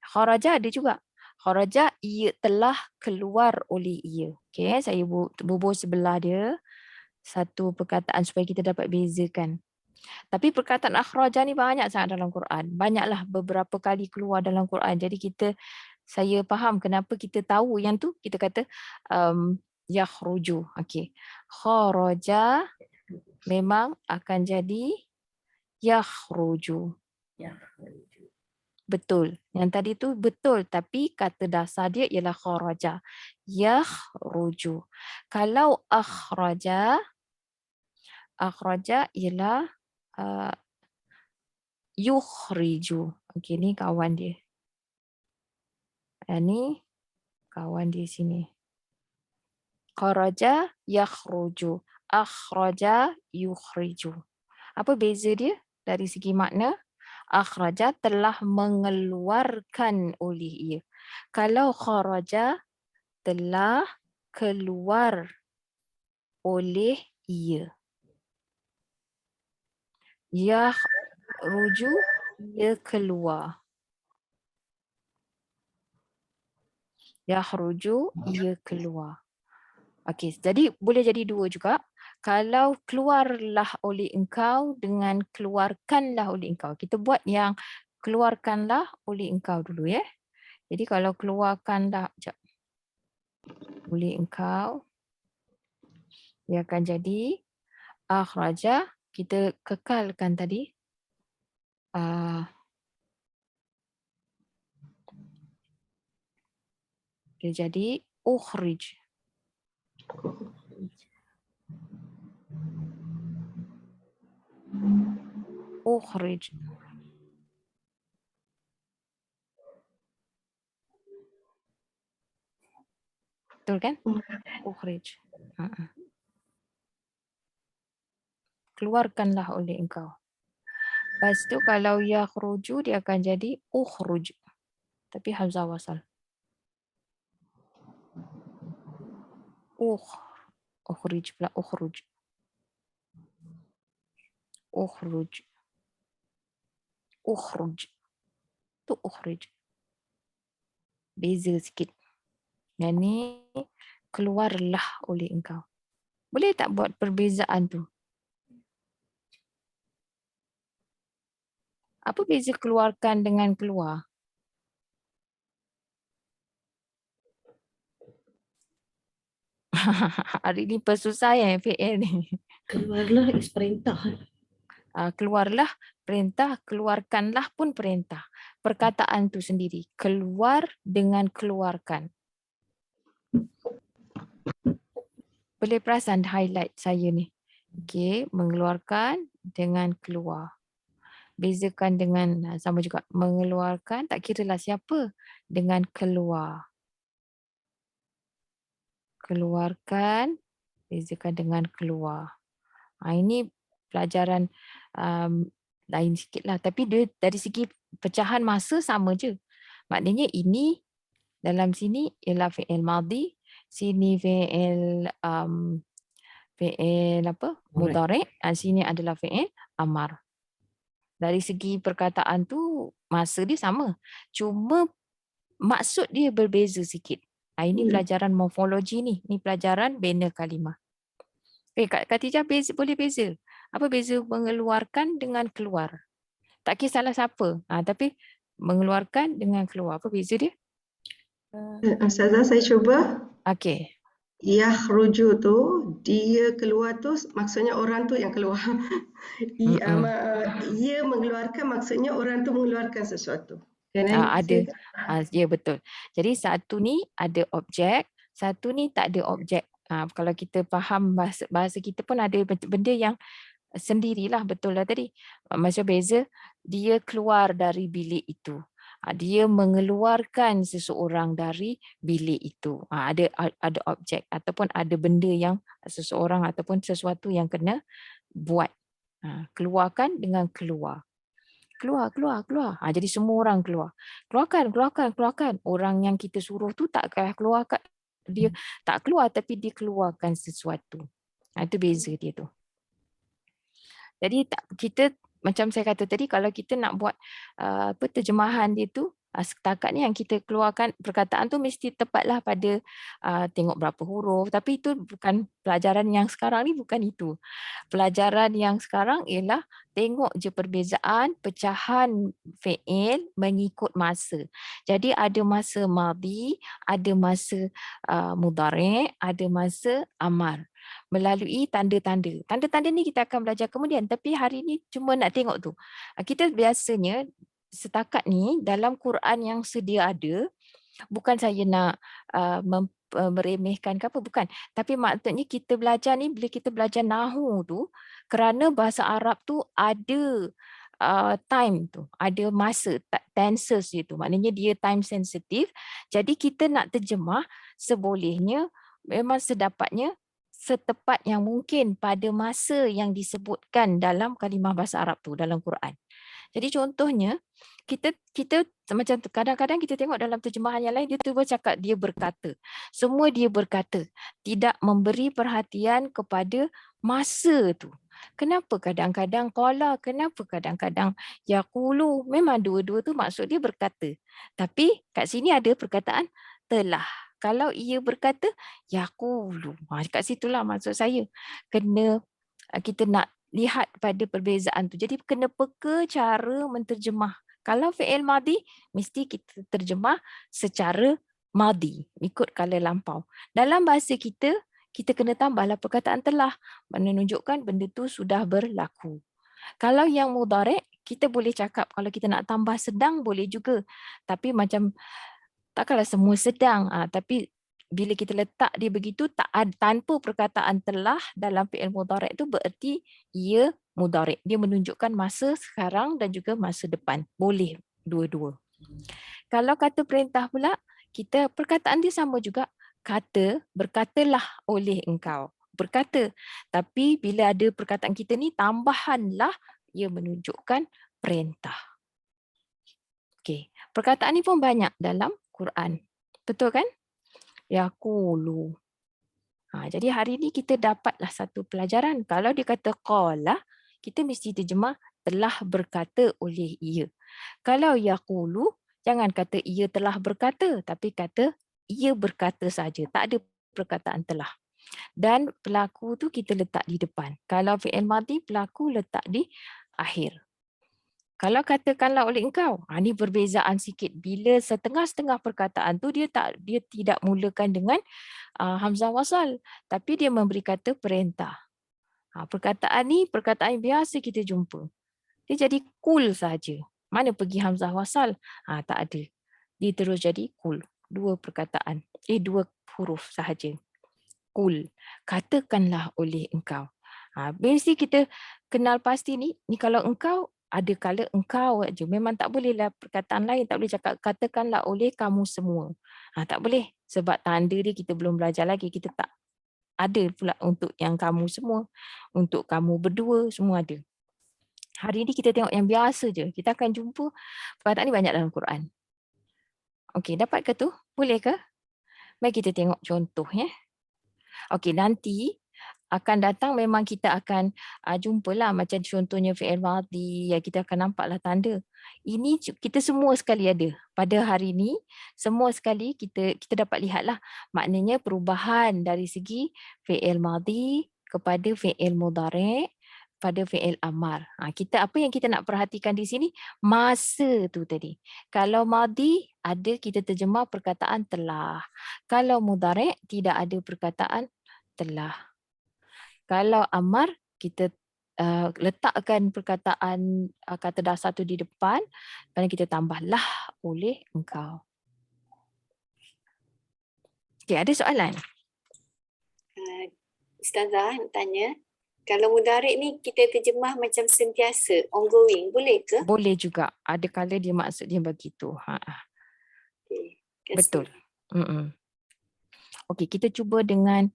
Kharaja ada juga. Kharaja ia telah keluar oleh ia. Okey, saya bubuh sebelah dia satu perkataan supaya kita dapat bezakan. Tapi perkataan akhraja ni banyak sangat dalam Quran. Banyaklah beberapa kali keluar dalam Quran. Jadi saya faham kenapa kita tahu yang tu kita kata yakhruju. Okey. Kharaja memang akan jadi yakhruju. Betul. Yang tadi tu betul tapi kata dasar dia ialah kharaja. Yakhruju. Kalau akhraja ialah yukhriju. Okey, ni kawan dia. Ni kawan dia sini. Kharaja yakhruju. Akhraja yukhriju. Apa beza dia dari segi makna? Akhraja telah mengeluarkan oleh ia. Kalau kharaja telah keluar oleh ia. Yakhruju ia keluar. Yakhruju ia keluar. Okey, jadi boleh jadi dua juga. Kalau keluarlah oleh engkau dengan keluarkanlah oleh engkau. Kita buat yang keluarkanlah oleh engkau dulu ya. Jadi kalau keluarkanlah oleh engkau, dia akan jadi akhraja. Kita kekalkan tadi. Dia jadi ukhrij. Ukhrij. Betul kan? Ukhrij. Keluarkanlah oleh engkau. Lepas tu kalau yakhruju dia akan jadi ukhruj. Tapi hamzah wasal. Ukhrij pula ukhruj. Ukhruj. Ukhruj. Tu ukhrij. Beza sikit. Yang ni keluarlah oleh engkau. Boleh tak buat perbezaan tu? Apa beza keluarkan dengan keluar? Hari ni persusah ya PL ni. Keluarlah is perintah. Keluarlah perintah, keluarkanlah pun perintah. Perkataan tu sendiri. Keluar dengan keluarkan. Boleh perasan highlight saya ni. Okey, mengeluarkan dengan keluar. Bezakan dengan sama juga. Mengeluarkan tak kiralah siapa. Dengan keluar. Keluarkan, bezakan dengan keluar. Ini pelajaran lain sikit lah. Tapi dia dari segi pecahan masa sama je. Maknanya ini dalam sini ialah fi'il madhi. Sini fi'il mudhari'. Sini adalah fi'il amar. Dari segi perkataan tu masa dia sama. Cuma maksud dia berbeza sikit. Ini pelajaran morfologi ni. Ini pelajaran bina kalimah. Kak Khatijah boleh beza. Apa beza mengeluarkan dengan keluar? Tak kisahlah siapa. Tapi mengeluarkan dengan keluar. Apa beza dia? Ustazah, saya cuba. Okey. Yakhruju tu, dia keluar tu, maksudnya orang tu yang keluar. Ia mengeluarkan, maksudnya orang tu mengeluarkan sesuatu. Can I say Ada. that? Ya, betul. Jadi satu ni ada objek, satu ni tak ada objek. Kalau kita faham bahasa kita pun ada benda yang sendirilah, betul lah tadi. Macam beza, dia keluar dari bilik itu. Dia mengeluarkan seseorang dari bilik itu. Ada objek ataupun ada benda yang seseorang ataupun sesuatu yang kena buat. Keluarkan dengan keluar. Keluar. Jadi semua orang keluar. Keluarkan. Orang yang kita suruh tu tak keluarkan. Dia tak keluar tapi dia keluarkan sesuatu. Itu beza dia tu. Jadi kita macam saya kata tadi, kalau kita nak buat terjemahan dia tu, setakat ni yang kita keluarkan perkataan tu mesti tepatlah pada tengok berapa huruf. Tapi itu bukan pelajaran yang sekarang ni, bukan itu. Pelajaran yang sekarang ialah tengok je perbezaan pecahan fi'il mengikut masa. Jadi ada masa madhi, ada masa mudhari', ada masa amar. Melalui tanda-tanda. Tanda-tanda ni kita akan belajar kemudian. Tapi hari ni cuma nak tengok tu. Kita biasanya setakat ni dalam Quran yang sedia ada, bukan saya nak meremehkan ke apa, bukan. Tapi maksudnya kita belajar ni, bila kita belajar nahu tu, kerana bahasa Arab tu ada time tu, ada masa, tenses itu. Maknanya dia time sensitive. Jadi kita nak terjemah sebolehnya, memang sedapatnya, setepat yang mungkin pada masa yang disebutkan dalam kalimah bahasa Arab tu dalam Quran. Jadi contohnya, kita macam kadang-kadang kita tengok dalam terjemahan yang lain, dia tiba cakap dia berkata. Semua dia berkata. Tidak memberi perhatian kepada masa tu. Kenapa kadang-kadang qala, kenapa kadang-kadang yaqulu. Memang dua-dua tu maksud dia berkata. Tapi kat sini ada perkataan telah. Kalau ia berkata, yaqulu. Kat situlah maksud saya. Kena kita nak lihat pada perbezaan tu. Jadi kena peka cara menterjemah. Kalau fi'il madhi, mesti kita terjemah secara madhi, ikut kala lampau. Dalam bahasa kita, kita kena tambahlah perkataan telah, menunjukkan benda tu sudah berlaku. Kalau yang mudhari', kita boleh cakap, kalau kita nak tambah sedang, boleh juga. Tapi macam, takkanlah semua sedang. Tapi bila kita letak dia begitu, tanpa perkataan telah dalam fi'il mudhari' itu bererti ia mudhari'. Dia menunjukkan masa sekarang dan juga masa depan. Boleh dua-dua. Kalau kata perintah pula, perkataan dia sama juga. Kata, berkatalah oleh engkau. Berkata. Tapi bila ada perkataan kita ni, tambahanlah ia menunjukkan perintah. Okey. Perkataan ni pun banyak dalam Quran. Betul kan? Yaqulu. Jadi hari ni kita dapatlah satu pelajaran. Kalau dia kata qala, kita mesti terjemah telah berkata oleh ia. Kalau yaqulu, jangan kata ia telah berkata, tapi kata ia berkata saja. Tak ada perkataan telah. Dan pelaku tu kita letak di depan. Kalau fi'il madhi, pelaku letak di akhir. Kalau katakanlah oleh engkau, ini perbezaan sikit. Bila setengah-setengah perkataan tu dia tidak mulakan dengan hamzah wasal, tapi dia memberi kata perintah. Perkataan ni perkataan biasa kita jumpa. Dia jadi kul saja. Mana pergi hamzah wasal? Tak ada. Dia terus jadi kul. Dua perkataan. Dua huruf sahaja. Kul. Katakanlah oleh engkau. Mesti kita kenal pasti ni kalau engkau, ada kala engkau aja. Memang tak bolehlah perkataan lain. Tak boleh cakap katakanlah oleh kamu semua. Tak boleh. Sebab tanda dia kita belum belajar lagi. Kita tak ada pula untuk yang kamu semua. Untuk kamu berdua, semua ada. Hari ni kita tengok yang biasa je. Kita akan jumpa perkataan ni banyak dalam Quran. Okey, dapat ke tu? Boleh ke? Mari kita tengok contoh ya. Okey, nanti akan datang memang kita akan jumpalah macam contohnya fi'il madhi, kita akan nampaklah tanda. Ini kita semua sekali ada. Pada hari ini semua sekali kita dapat lihatlah maknanya perubahan dari segi fi'il madhi kepada fi'il mudhari', pada fi'il amar. Kita apa yang kita nak perhatikan di sini? Masa tu tadi. Kalau madi ada kita terjemah perkataan telah. Kalau mudhari' tidak ada perkataan telah. Kalau amar kita letakkan perkataan kata dasar tu di depan, dan kita tambahlah oleh engkau. Okey, ada soalan? Ustazah nak tanya, kalau mudhari' ni kita terjemah macam sentiasa, ongoing, boleh ke? Boleh juga. Ada kala dia maksud dia begitu. Okay. Betul. Okey, kita cuba dengan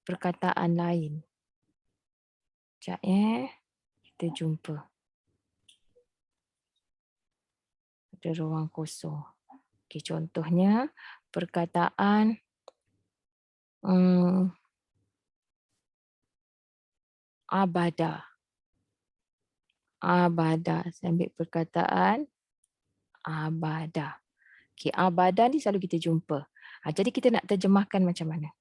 perkataan lain. Sekejap kita jumpa. Ada ruang kosong. Okey, contohnya perkataan abada. Abada. Saya ambil perkataan abada. Okey, abada ni selalu kita jumpa. Jadi kita nak terjemahkan macam mana?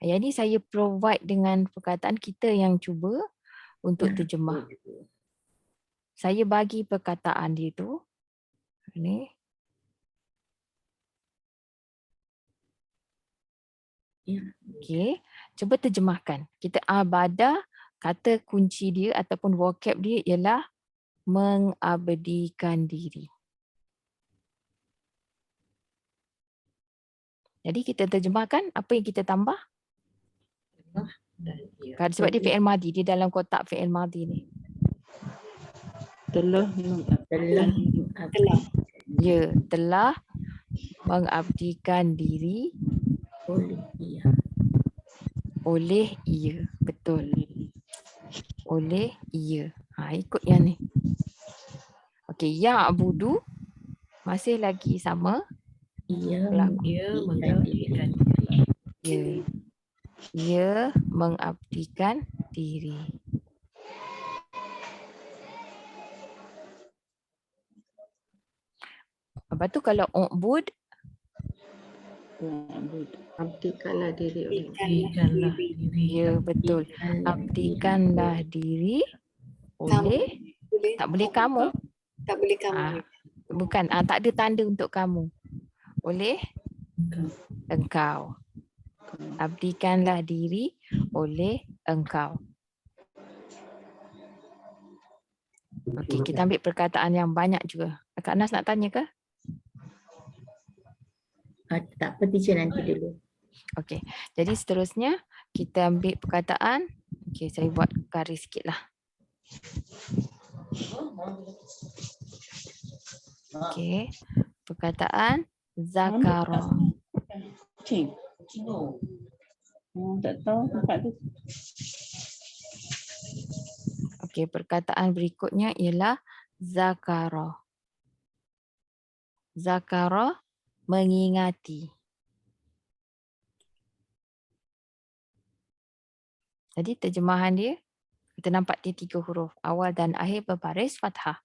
Yang ni saya provide dengan perkataan kita yang cuba untuk terjemah. Saya bagi perkataan dia tu. Ni. Okey, cuba terjemahkan. Kita abada, kata kunci dia ataupun vocab dia ialah mengabadikan diri. Jadi kita terjemahkan, apa yang kita tambah? Sebab dia fi'il madi, dia dalam kotak fi'il madi ni. Telah Ya, telah mengabdikan diri oleh ia. Betul. Oleh ia. Ikut yang ni. Okey, yang abudu masih lagi sama. ia mengabdikan diri. Ia mengabdikan diri. Lepas tu kalau ubud, Abdikanlah diri oleh ya betul. Abdikanlah diri oleh, Boleh. tak boleh kamu. Tak boleh kamu. Bukan, tak ada tanda untuk kamu. Oleh engkau. Abdikanlah diri oleh engkau. Okey, kita ambil perkataan yang banyak juga. Kak Nas nak tanya ke? tak apa teacher, nanti dulu. Okey, jadi seterusnya kita ambil perkataan. Okey, saya buat garis sikit lah. Okey, perkataan zakara. Tak tahu tempat tu. Okey, perkataan berikutnya ialah zakara. Zakara mengingati. Jadi terjemahan dia, kita nampak dia 3 huruf. Awal dan akhir berbaris fathah.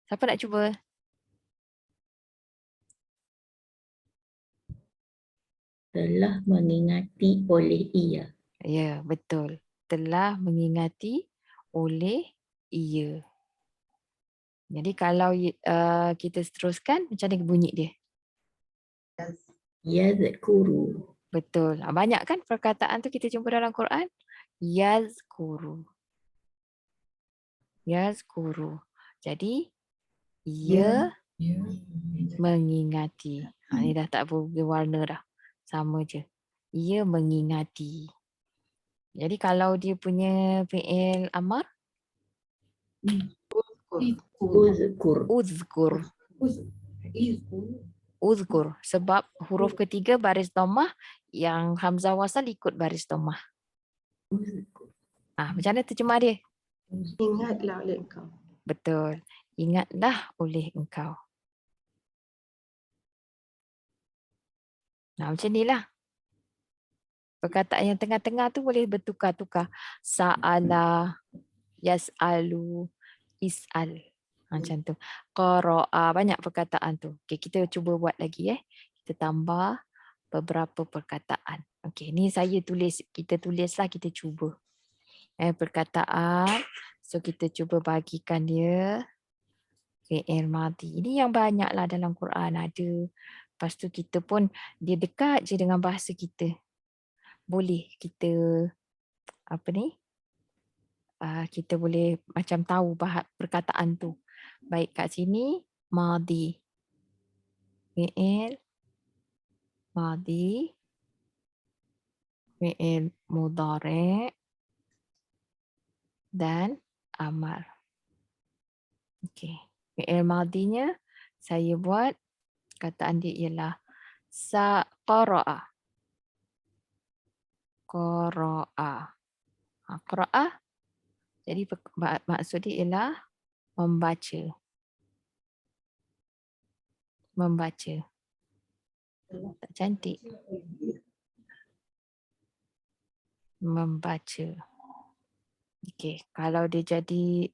Siapa nak cuba? Telah mengingati oleh ia. Ya, betul. Telah mengingati oleh ia. Jadi kalau kita seteruskan, macam mana bunyi dia? Yazkuru. Betul. Banyak kan perkataan tu kita jumpa dalam Quran? Yazkuru. Yazkuru. Jadi, ia mengingati. Ini dah tak berubah warna dah. Sama je. Ia mengingati. Jadi kalau dia punya fi'il amar? Uzkur. Uzkur. Uzkur. Sebab huruf ketiga baris dhammah, yang hamzah wasal ikut baris dhammah. Macam mana terjemah dia? ingatlah oleh engkau. Betul. Ingatlah oleh engkau. Macam ni lah. Perkataan yang tengah-tengah tu boleh bertukar-tukar. Sa'ala, yas'alu, is'al. Macam tu. Qara'a, banyak perkataan tu. Okay, kita cuba buat lagi. Kita tambah beberapa perkataan. Okey, ni saya tulis, kita tulislah, kita cuba. Perkataan. So kita cuba bagikan dia fi'il madhi. Ini yang banyaklah dalam Quran ada. Lepas tu kita pun dia dekat je dengan bahasa kita. Boleh kita apa ni? Kita boleh macam tahu perkataan tu. Baik kat sini madhi. Fi'il madhi. Fi'il mudhari' dan amar. Okey. Fi'il madhinya saya buat kataan dia ialah qara'a. Qara'a. Qara'a. Jadi maksud dia ialah membaca. Membaca. Tak cantik. Membaca. Okey, kalau dia jadi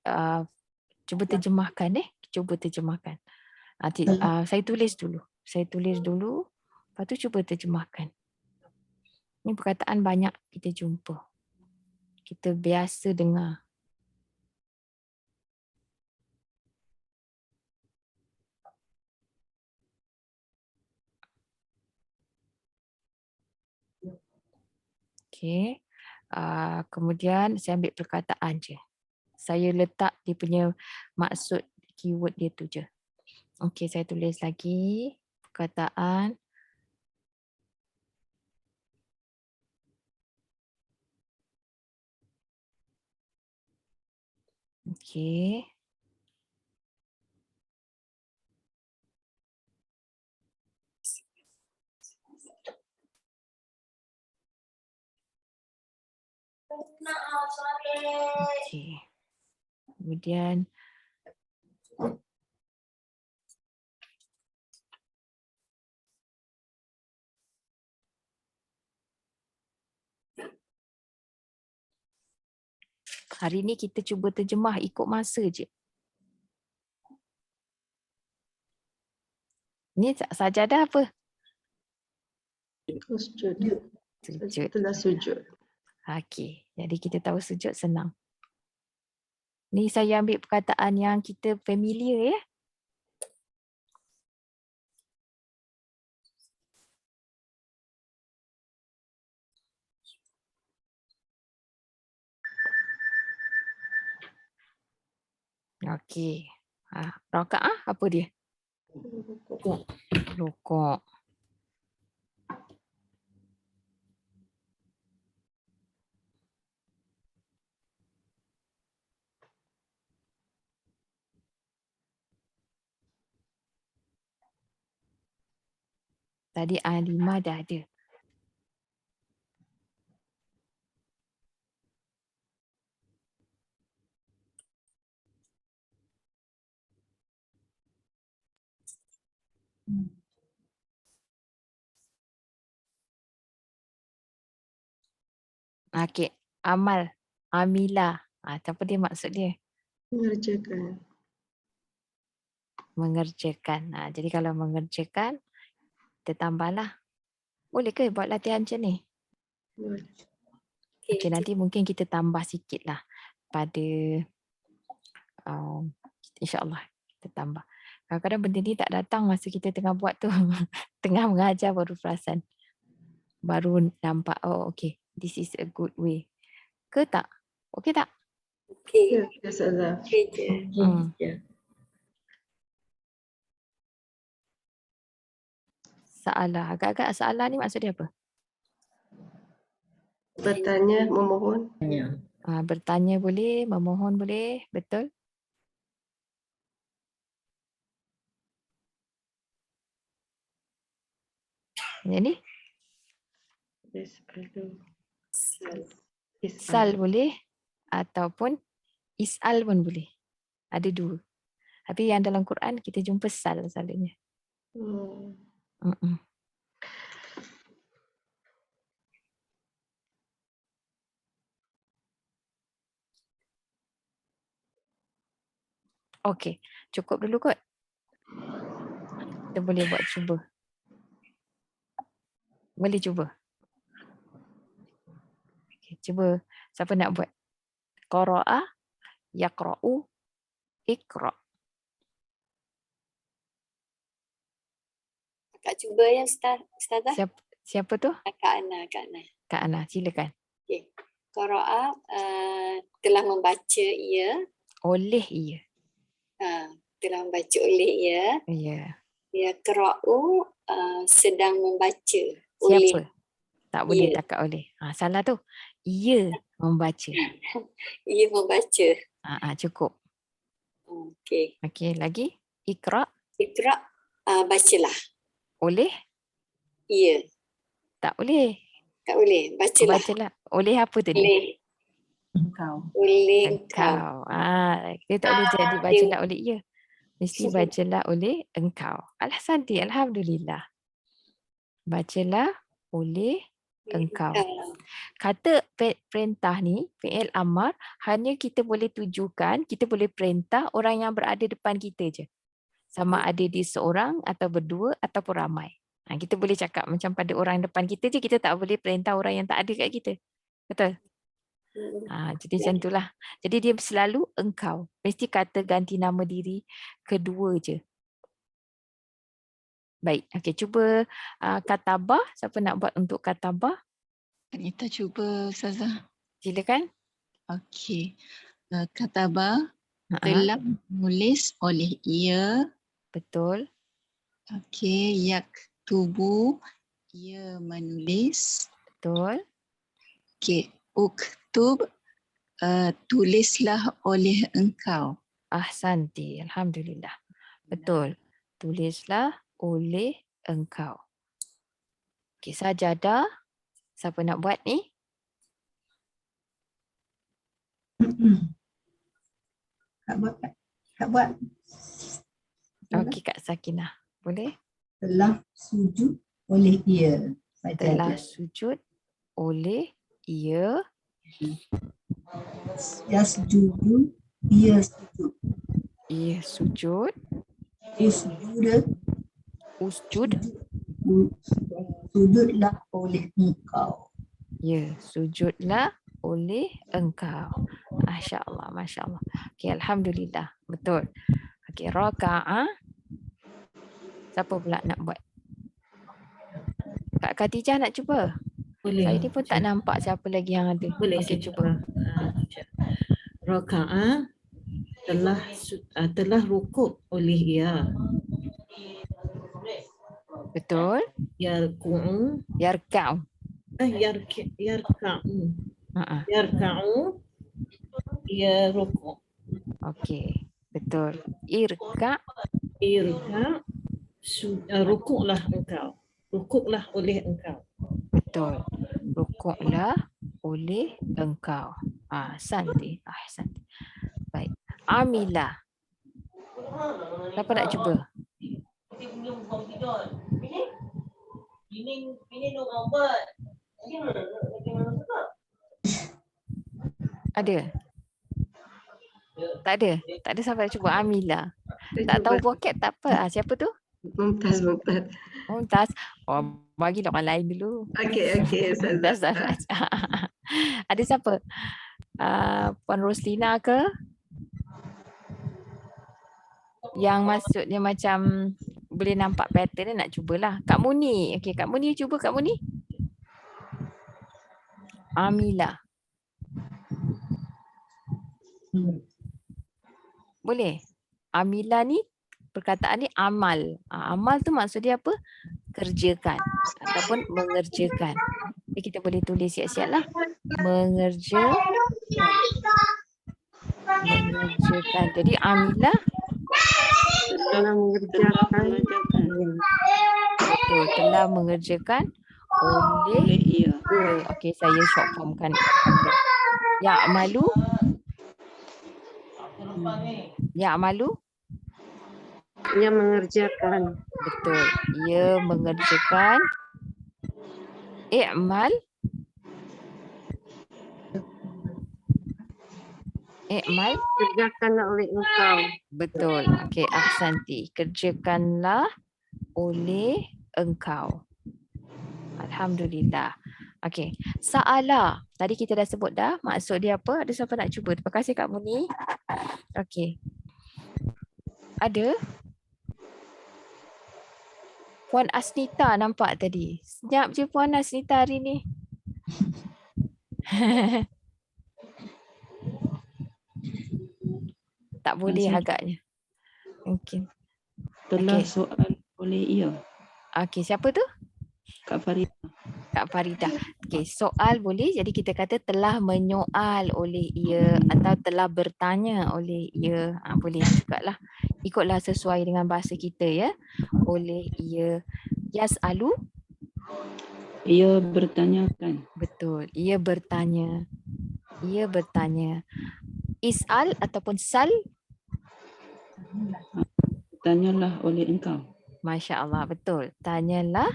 cuba terjemahkan cuba terjemahkan. Saya tulis dulu. Lepas tu cuba terjemahkan. Ini perkataan banyak kita jumpa. Kita biasa dengar. Okey. Kemudian saya ambil perkataan je. Saya letak dia punya maksud keyword dia tu je. Okey, saya tulis lagi perkataan. Okey. Okey. Kemudian hari ni kita cuba terjemah ikut masa je. Ni sajadah apa? Sujud. Sujud. Setelah sujud. Okey. Jadi kita tahu sujud senang. Ni saya ambil perkataan yang kita familiar ya. Okey. Rakaah apa dia? Rukuk. Tadi A5 dah ada. Okey. Amal. Amila. Apa dia maksud dia? Mengerjakan. Mengerjakan. Jadi kalau mengerjakan, kita tambahlah. Boleh ke buat latihan macam ni? Boleh. Okey, nanti mungkin kita tambah sikit lah pada insyaAllah kita tambah. Kadang-kadang benda ni tak datang masa kita tengah buat tu. Tengah mengajar baru perasan. Baru nampak, oh okay, this is a good way. Ke tak? Okey tak? Okey. Ya, biasalah. Okey je. Ya. Sa'alah. Agak-agak sa'alah ni maksud dia apa? Bertanya, memohon. Ya. Bertanya boleh, memohon boleh, betul? Yang ni? Sal boleh ataupun is'al pun boleh. Ada dua. Tapi yang dalam Quran kita jumpa sal selalunya. Okey, cukup dulu kot. Kita boleh buat cuba. Boleh cuba. Okay, cuba. Siapa nak buat? Qara'a, yaqra'u, iqra'. Kak cuba yang Ustazah. Siapa tu? Kak Ana. Kak Ana, silakan. Okay. Qara'a telah membaca ia. Oleh ia. Telah membaca oleh ia. Ya. Yaqra'u sedang membaca Siapa? oleh. Tak boleh Ia. takat oleh. Salah tu. Ia membaca. Ia membaca. Cukup. Okey. Okey, lagi. Iqra'. Iqra' bacalah. Oleh. Ia. Tak boleh. Tak boleh. Bacalah. Bacalah. Oleh apa tadi? Oleh. Engkau. Oleh Engkau. engkau. Dia tak boleh jadi bacalah oleh ia. Mesti bacalah oleh engkau. Alhamdulillah. Bacalah oleh engkau. Kata perintah ni, fi'il amar, hanya kita boleh tujukan, kita boleh perintah orang yang berada depan kita je. Sama ada dia seorang atau berdua ataupun ramai. Kita boleh cakap macam pada orang depan kita je, kita tak boleh perintah orang yang tak ada kat kita. Betul? Jadi macam itulah. Jadi dia selalu engkau. Mesti kata ganti nama diri kedua je. Baik, okey, cuba katabah. Siapa nak buat untuk katabah? Kita cuba Ustazah. Silakan. Okey. Katabah telah menulis oleh ia. Betul. Okey, yaktubu ia menulis. Betul. Okey, uktub tulislah oleh engkau. Ahsanti, alhamdulillah. Betul. Tulislah oleh engkau. Okey, sajadah. Siapa nak buat ni? Kak buat. Okey, Kak Sakinah. Boleh? Telah sujud oleh ia. Telah sujud oleh ia. Yasjudu ia sujud. Ia sujud. Usjud Usjud. sujudlah oleh engkau. Ya, sujudlah oleh engkau. Masya Allah, Masya Allah. Okey, alhamdulillah. Betul. Okey, raka'a. Siapa pula nak buat? Kak Khatijah nak cuba? Boleh. Saya ni pun tak nampak siapa lagi yang ada. Boleh Okey, saya cuba. Raka'a telah rukuk oleh ia. Betul. Yarku'u Yarka'u. yarka'u. Ha-ha. Yarka'u ia rukuk. Okey, betul. Irka'. Irka' rukuklah engkau. Rukuklah oleh engkau. Betul. Rukuklah oleh engkau. Ahsanti. Ahsanti. Baik. Amilah. Siapa nak cuba? Ada? Tak ada? Tak ada siapa nak cuba? Amilah. Tak tahu vocab tak apa. Siapa tu? Mumtaz. Mumtaz. Oh, bagilah orang lain dulu. Okey. Mumtaz dah. Ada siapa? Puan Roslina ke? Yang maksudnya macam boleh nampak pattern dia, nak cubalah. Kak Muni. Okey, Kak Muni cuba, Kak Muni. Amilah. Boleh? Amilah ni perkataan ni amal. Amal tu maksud dia apa? Kerjakan ataupun mengerjakan. Jadi kita boleh tulis siap-siap lah. Mengerjakan. Jadi amilah Dalam mengerjakan. betul, telah mengerjakan oleh ia. Okey, saya short formkan. Ya'malu. Ya'malu. Ia mengerjakan. Betul. Ia mengerjakan. I'mal. I'mal. Kerjakanlah oleh engkau. Betul. Okey, ahsanti. Kerjakanlah oleh engkau. Alhamdulillah. Okey. Sa'ala. Tadi kita dah sebut dah maksud dia apa. Ada siapa nak cuba? Terima kasih Kak Muni. Okey. Ada? Puan Asnita nampak tadi. Senyap je Puan Asnita hari ni. Tak boleh Saya agaknya. Mungkin. telah Okey. soal oleh ia, Okey, siapa tu? Kak Farida. Kak Farida. Okey, soal boleh. Jadi kita kata telah menyoal oleh ia atau telah bertanya oleh ia. Boleh jugalah. Ikutlah sesuai dengan bahasa kita ya. Oleh ia. Yas'alu. Ia bertanyakan. Betul. Ia bertanya. Ia bertanya. Is'al ataupun sal. Tanyalah oleh engkau. Masya Allah. Betul. Tanyalah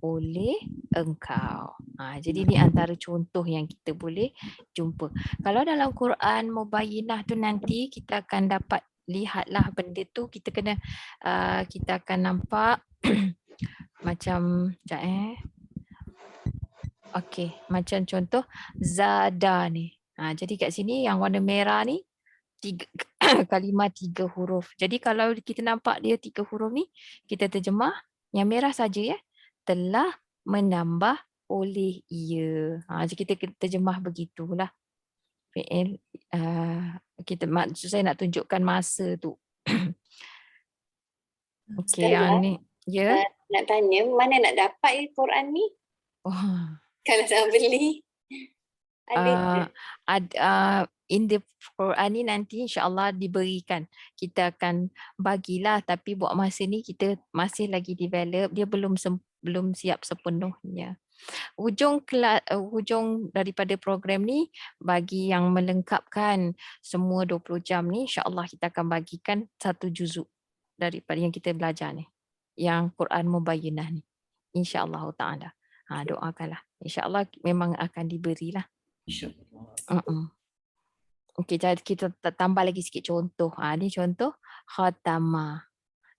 oleh engkau. Jadi ni antara contoh yang kita boleh jumpa. Kalau dalam Quran Mubayyinah tu nanti kita akan dapat lihatlah benda tu. Kita kena kita akan nampak macam okey, macam contoh zada ni. Jadi kat sini yang warna merah ni kalimah 3 huruf. Jadi kalau kita nampak dia 3 huruf ni, kita terjemah yang merah saja ya. Telah menambah oleh ia. Jadi kita terjemah begitulah. Fi'il kita maksud saya nak tunjukkan masa tu. Okey, yang ni ya. Nak tanya, mana nak dapat Quran ni? Oh. Kalau nak beli. Ada In the Quran ni nanti insya-Allah diberikan. Kita akan bagilah tapi buat masa ni kita masih lagi develop, dia belum siap sepenuhnya. Hujung daripada program ni bagi yang melengkapkan semua 20 jam ni insya-Allah kita akan bagikan 1 juzuk daripada yang kita belajar ni. Yang Quran Mubayyinah ni. Insya-Allah taala. Doakanlah. Insya-Allah memang akan diberilah. InsyaAllah. Okey, jadi kita tambah lagi sikit contoh. Ni contoh khatama.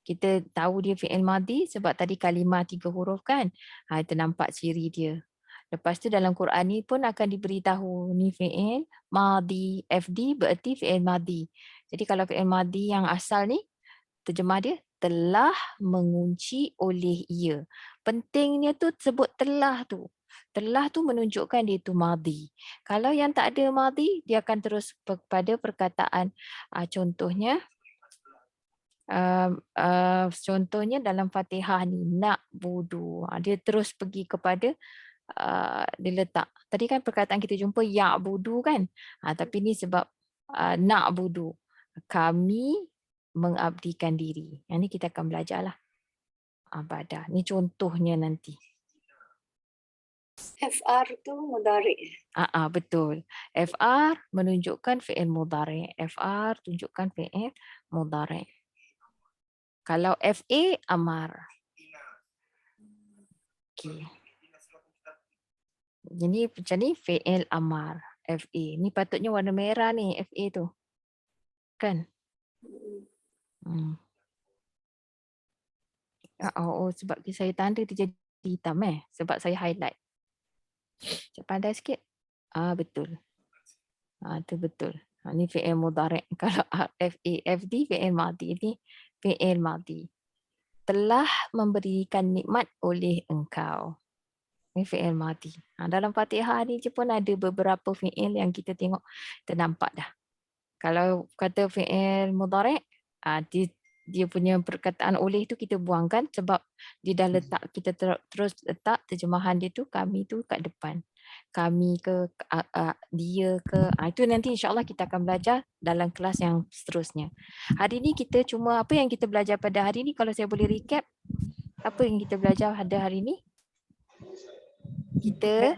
Kita tahu dia fi'il madhi sebab tadi kalimah 3 huruf kan. Kita nampak ciri dia. Lepas tu dalam Quran ni pun akan diberitahu ni fi'il madhi. FD berarti fi'il madhi. Jadi kalau fi'il madhi yang asal ni, terjemah dia telah mengunci oleh ia. Pentingnya tu sebut telah tu. Telah tu menunjukkan dia tu madhi. Kalau yang tak ada madhi, dia akan terus pada perkataan. Contohnya dalam Fatihah ni nak budu. Dia terus pergi kepada dia letak. Tadi kan perkataan kita jumpa ya budu kan. Tapi ni sebab nak budu. Kami mengabdikan diri. Yang ni kita akan belajarlah. Abadah. Ni contohnya nanti. FR tu mudhari'. Betul. FR menunjukkan fi'il mudhari'. FR tunjukkan fi'il mudhari'. Kalau FA amar. Okey. Jadi macam ni fi'il amar. FA. Ni patutnya warna merah ni FA tu. Kan? Sebab saya tanda dia jadi hitam sebab saya highlight. Cik pandai sikit. Betul. Tu betul. Ni fi'il mudhari'. Kalau FA, FD fi'il madhi. Ni fi'il madhi. Telah memberikan nikmat oleh engkau. Ni fi'il madhi. Dalam Fatihah ni je pun ada beberapa fi'il yang kita tengok ternampak dah. Kalau kata fi'il mudhari', dia punya perkataan oleh tu kita buangkan sebab dia dah letak, kita terus letak terjemahan dia tu kami tu kat depan. Kami ke dia ke, itu nanti insya-Allah kita akan belajar dalam kelas yang seterusnya. Hari ni kita cuma apa yang kita belajar pada hari ni, kalau saya boleh recap, apa yang kita belajar pada hari ni? Kita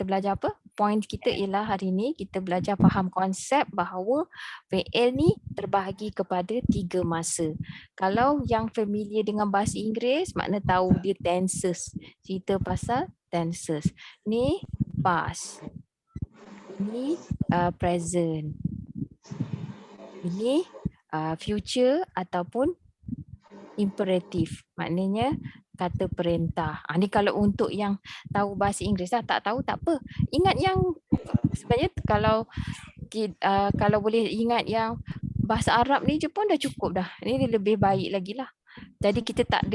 belajar apa? Point kita ialah hari ni kita belajar faham konsep bahawa fi'il ni terbahagi kepada 3 masa. Kalau yang familiar dengan bahasa Inggeris, makna tahu dia tenses. Cerita pasal tenses. Ni past. Ini present. Ini future ataupun imperative. Maknanya kata perintah. Ni kalau untuk yang tahu bahasa Inggeris lah, tak tahu tak apa. Ingat yang sebenarnya kalau boleh ingat yang bahasa Arab ni je pun dah cukup dah. Ini lebih baik lagi lah. Jadi kita tak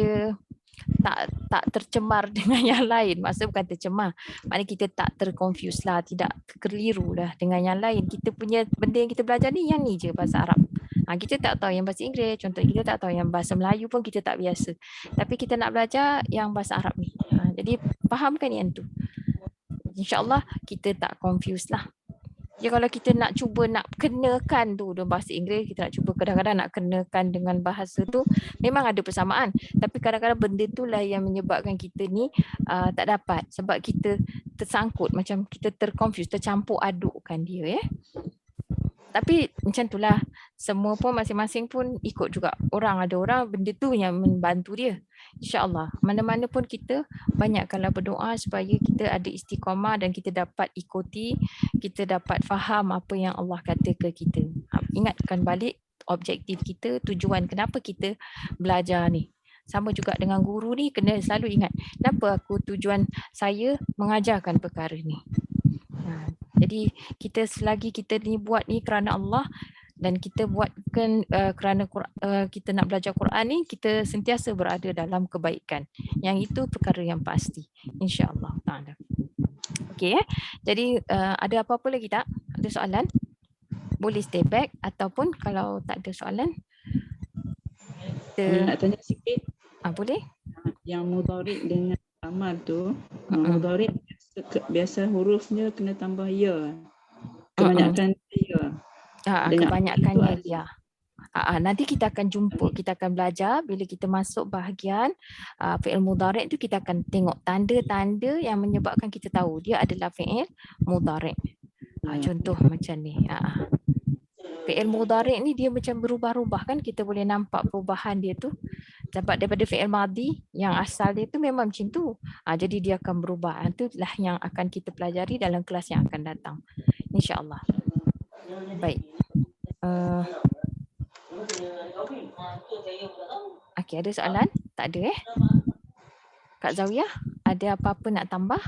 tercemar dengan yang lain. Maksud bukan tercemar. Maknanya kita tak terconfuse lah, tidak keliru lah dengan yang lain. Kita punya benda yang kita belajar ni yang ni je bahasa Arab. Kita tak tahu yang bahasa Inggeris, contoh kita tak tahu yang bahasa Melayu pun kita tak biasa. Tapi kita nak belajar yang bahasa Arab ni. Jadi fahamkan yang tu. InsyaAllah kita tak confuse lah. Ya, kalau kita nak cuba nak kenakan tu dengan bahasa Inggeris, kita nak cuba kadang-kadang nak kenakan dengan bahasa tu, memang ada persamaan. Tapi kadang-kadang benda tu lah yang menyebabkan kita ni tak dapat. Sebab kita tersangkut, macam kita terconfuse, tercampur adukkan dia. Tapi macam itulah, semua pun masing-masing pun ikut juga. Ada orang benda tu yang membantu dia. InsyaAllah, mana-mana pun kita banyakkanlah berdoa supaya kita ada istiqamah dan kita dapat ikuti, kita dapat faham apa yang Allah kata ke kita. Ingatkan balik objektif kita, tujuan kenapa kita belajar ni. Sama juga dengan guru ni, kena selalu ingat, kenapa tujuan saya mengajarkan perkara ni. Jadi kita selagi kita ni buat ni kerana Allah dan kita buatkan kerana kita nak belajar Quran ni, kita sentiasa berada dalam kebaikan. Yang itu perkara yang pasti, insya-Allah taala. Okey, jadi ada apa-apa lagi tak? Ada soalan? Boleh stay back ataupun kalau tak ada soalan Nak tanya sikit. Boleh? Yang mudhari' dengan amal tu, mudhari' biasa hurufnya kena tambah ya. Kebanyakan ya. Kebanyakannya ya. Nanti kita akan jumpa, kita akan belajar bila kita masuk bahagian fi'il mudhari' tu, kita akan tengok tanda-tanda yang menyebabkan kita tahu dia adalah fi'il mudhari'. Contoh macam ni. Fi'il mudhari' ni dia macam berubah-ubah kan, kita boleh nampak perubahan dia tu. Dapat daripada fi'il madhi yang asal dia tu memang macam tu. Jadi dia akan berubah. Itulah yang akan kita pelajari dalam kelas yang akan datang. InsyaAllah. Baik. Okey, ada soalan? Tak ada Kak Zawiyah, ada apa-apa nak tambah?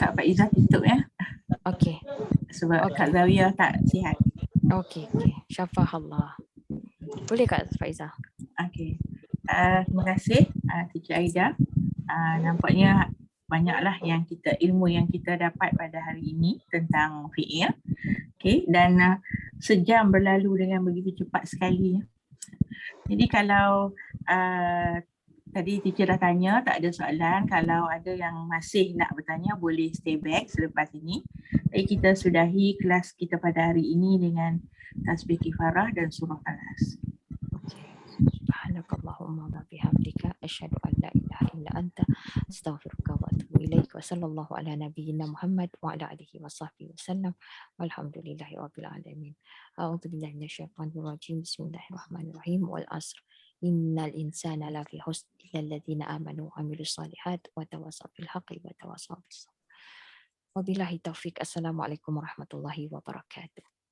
Kak Faizah tutup ya. Okey. Sebab Kak Zawiyah tak sihat. Okey. Syafahallah. Boleh Kak Faizah. Okey. Terima kasih Teacher Aida. Nampaknya banyaklah ilmu yang kita dapat pada hari ini tentang fi'il. Okey, dan sejam berlalu dengan begitu cepat sekali. Jadi kalau tadi teacher dah tanya, tak ada soalan. Kalau ada yang masih nak bertanya, boleh stay back selepas ini. Jadi kita sudahi kelas kita pada hari ini dengan tasbih kifarah dan surah Al-As. Subhanakallahumma wa bihamdika asyhadu an la ilaha illa anta astaghfiruka wa atubu ilaik wa sallallahu ala nabiyyina Muhammad wa ala alihi wa sahbihi wasallam walhamdulillahi rabbil alamin. A'udzu billahi minasyaitonir rajim. Bismillahirrahmanirrahim. Wal 'asr. Innal insana lafi khusr illa alladziina aamanu wa 'amilus shalihat wa tawassaw bil haqqi wa tawassaw bis sabr. Wabillahi taufik. Assalamualaikum warahmatullahi wabarakatuh.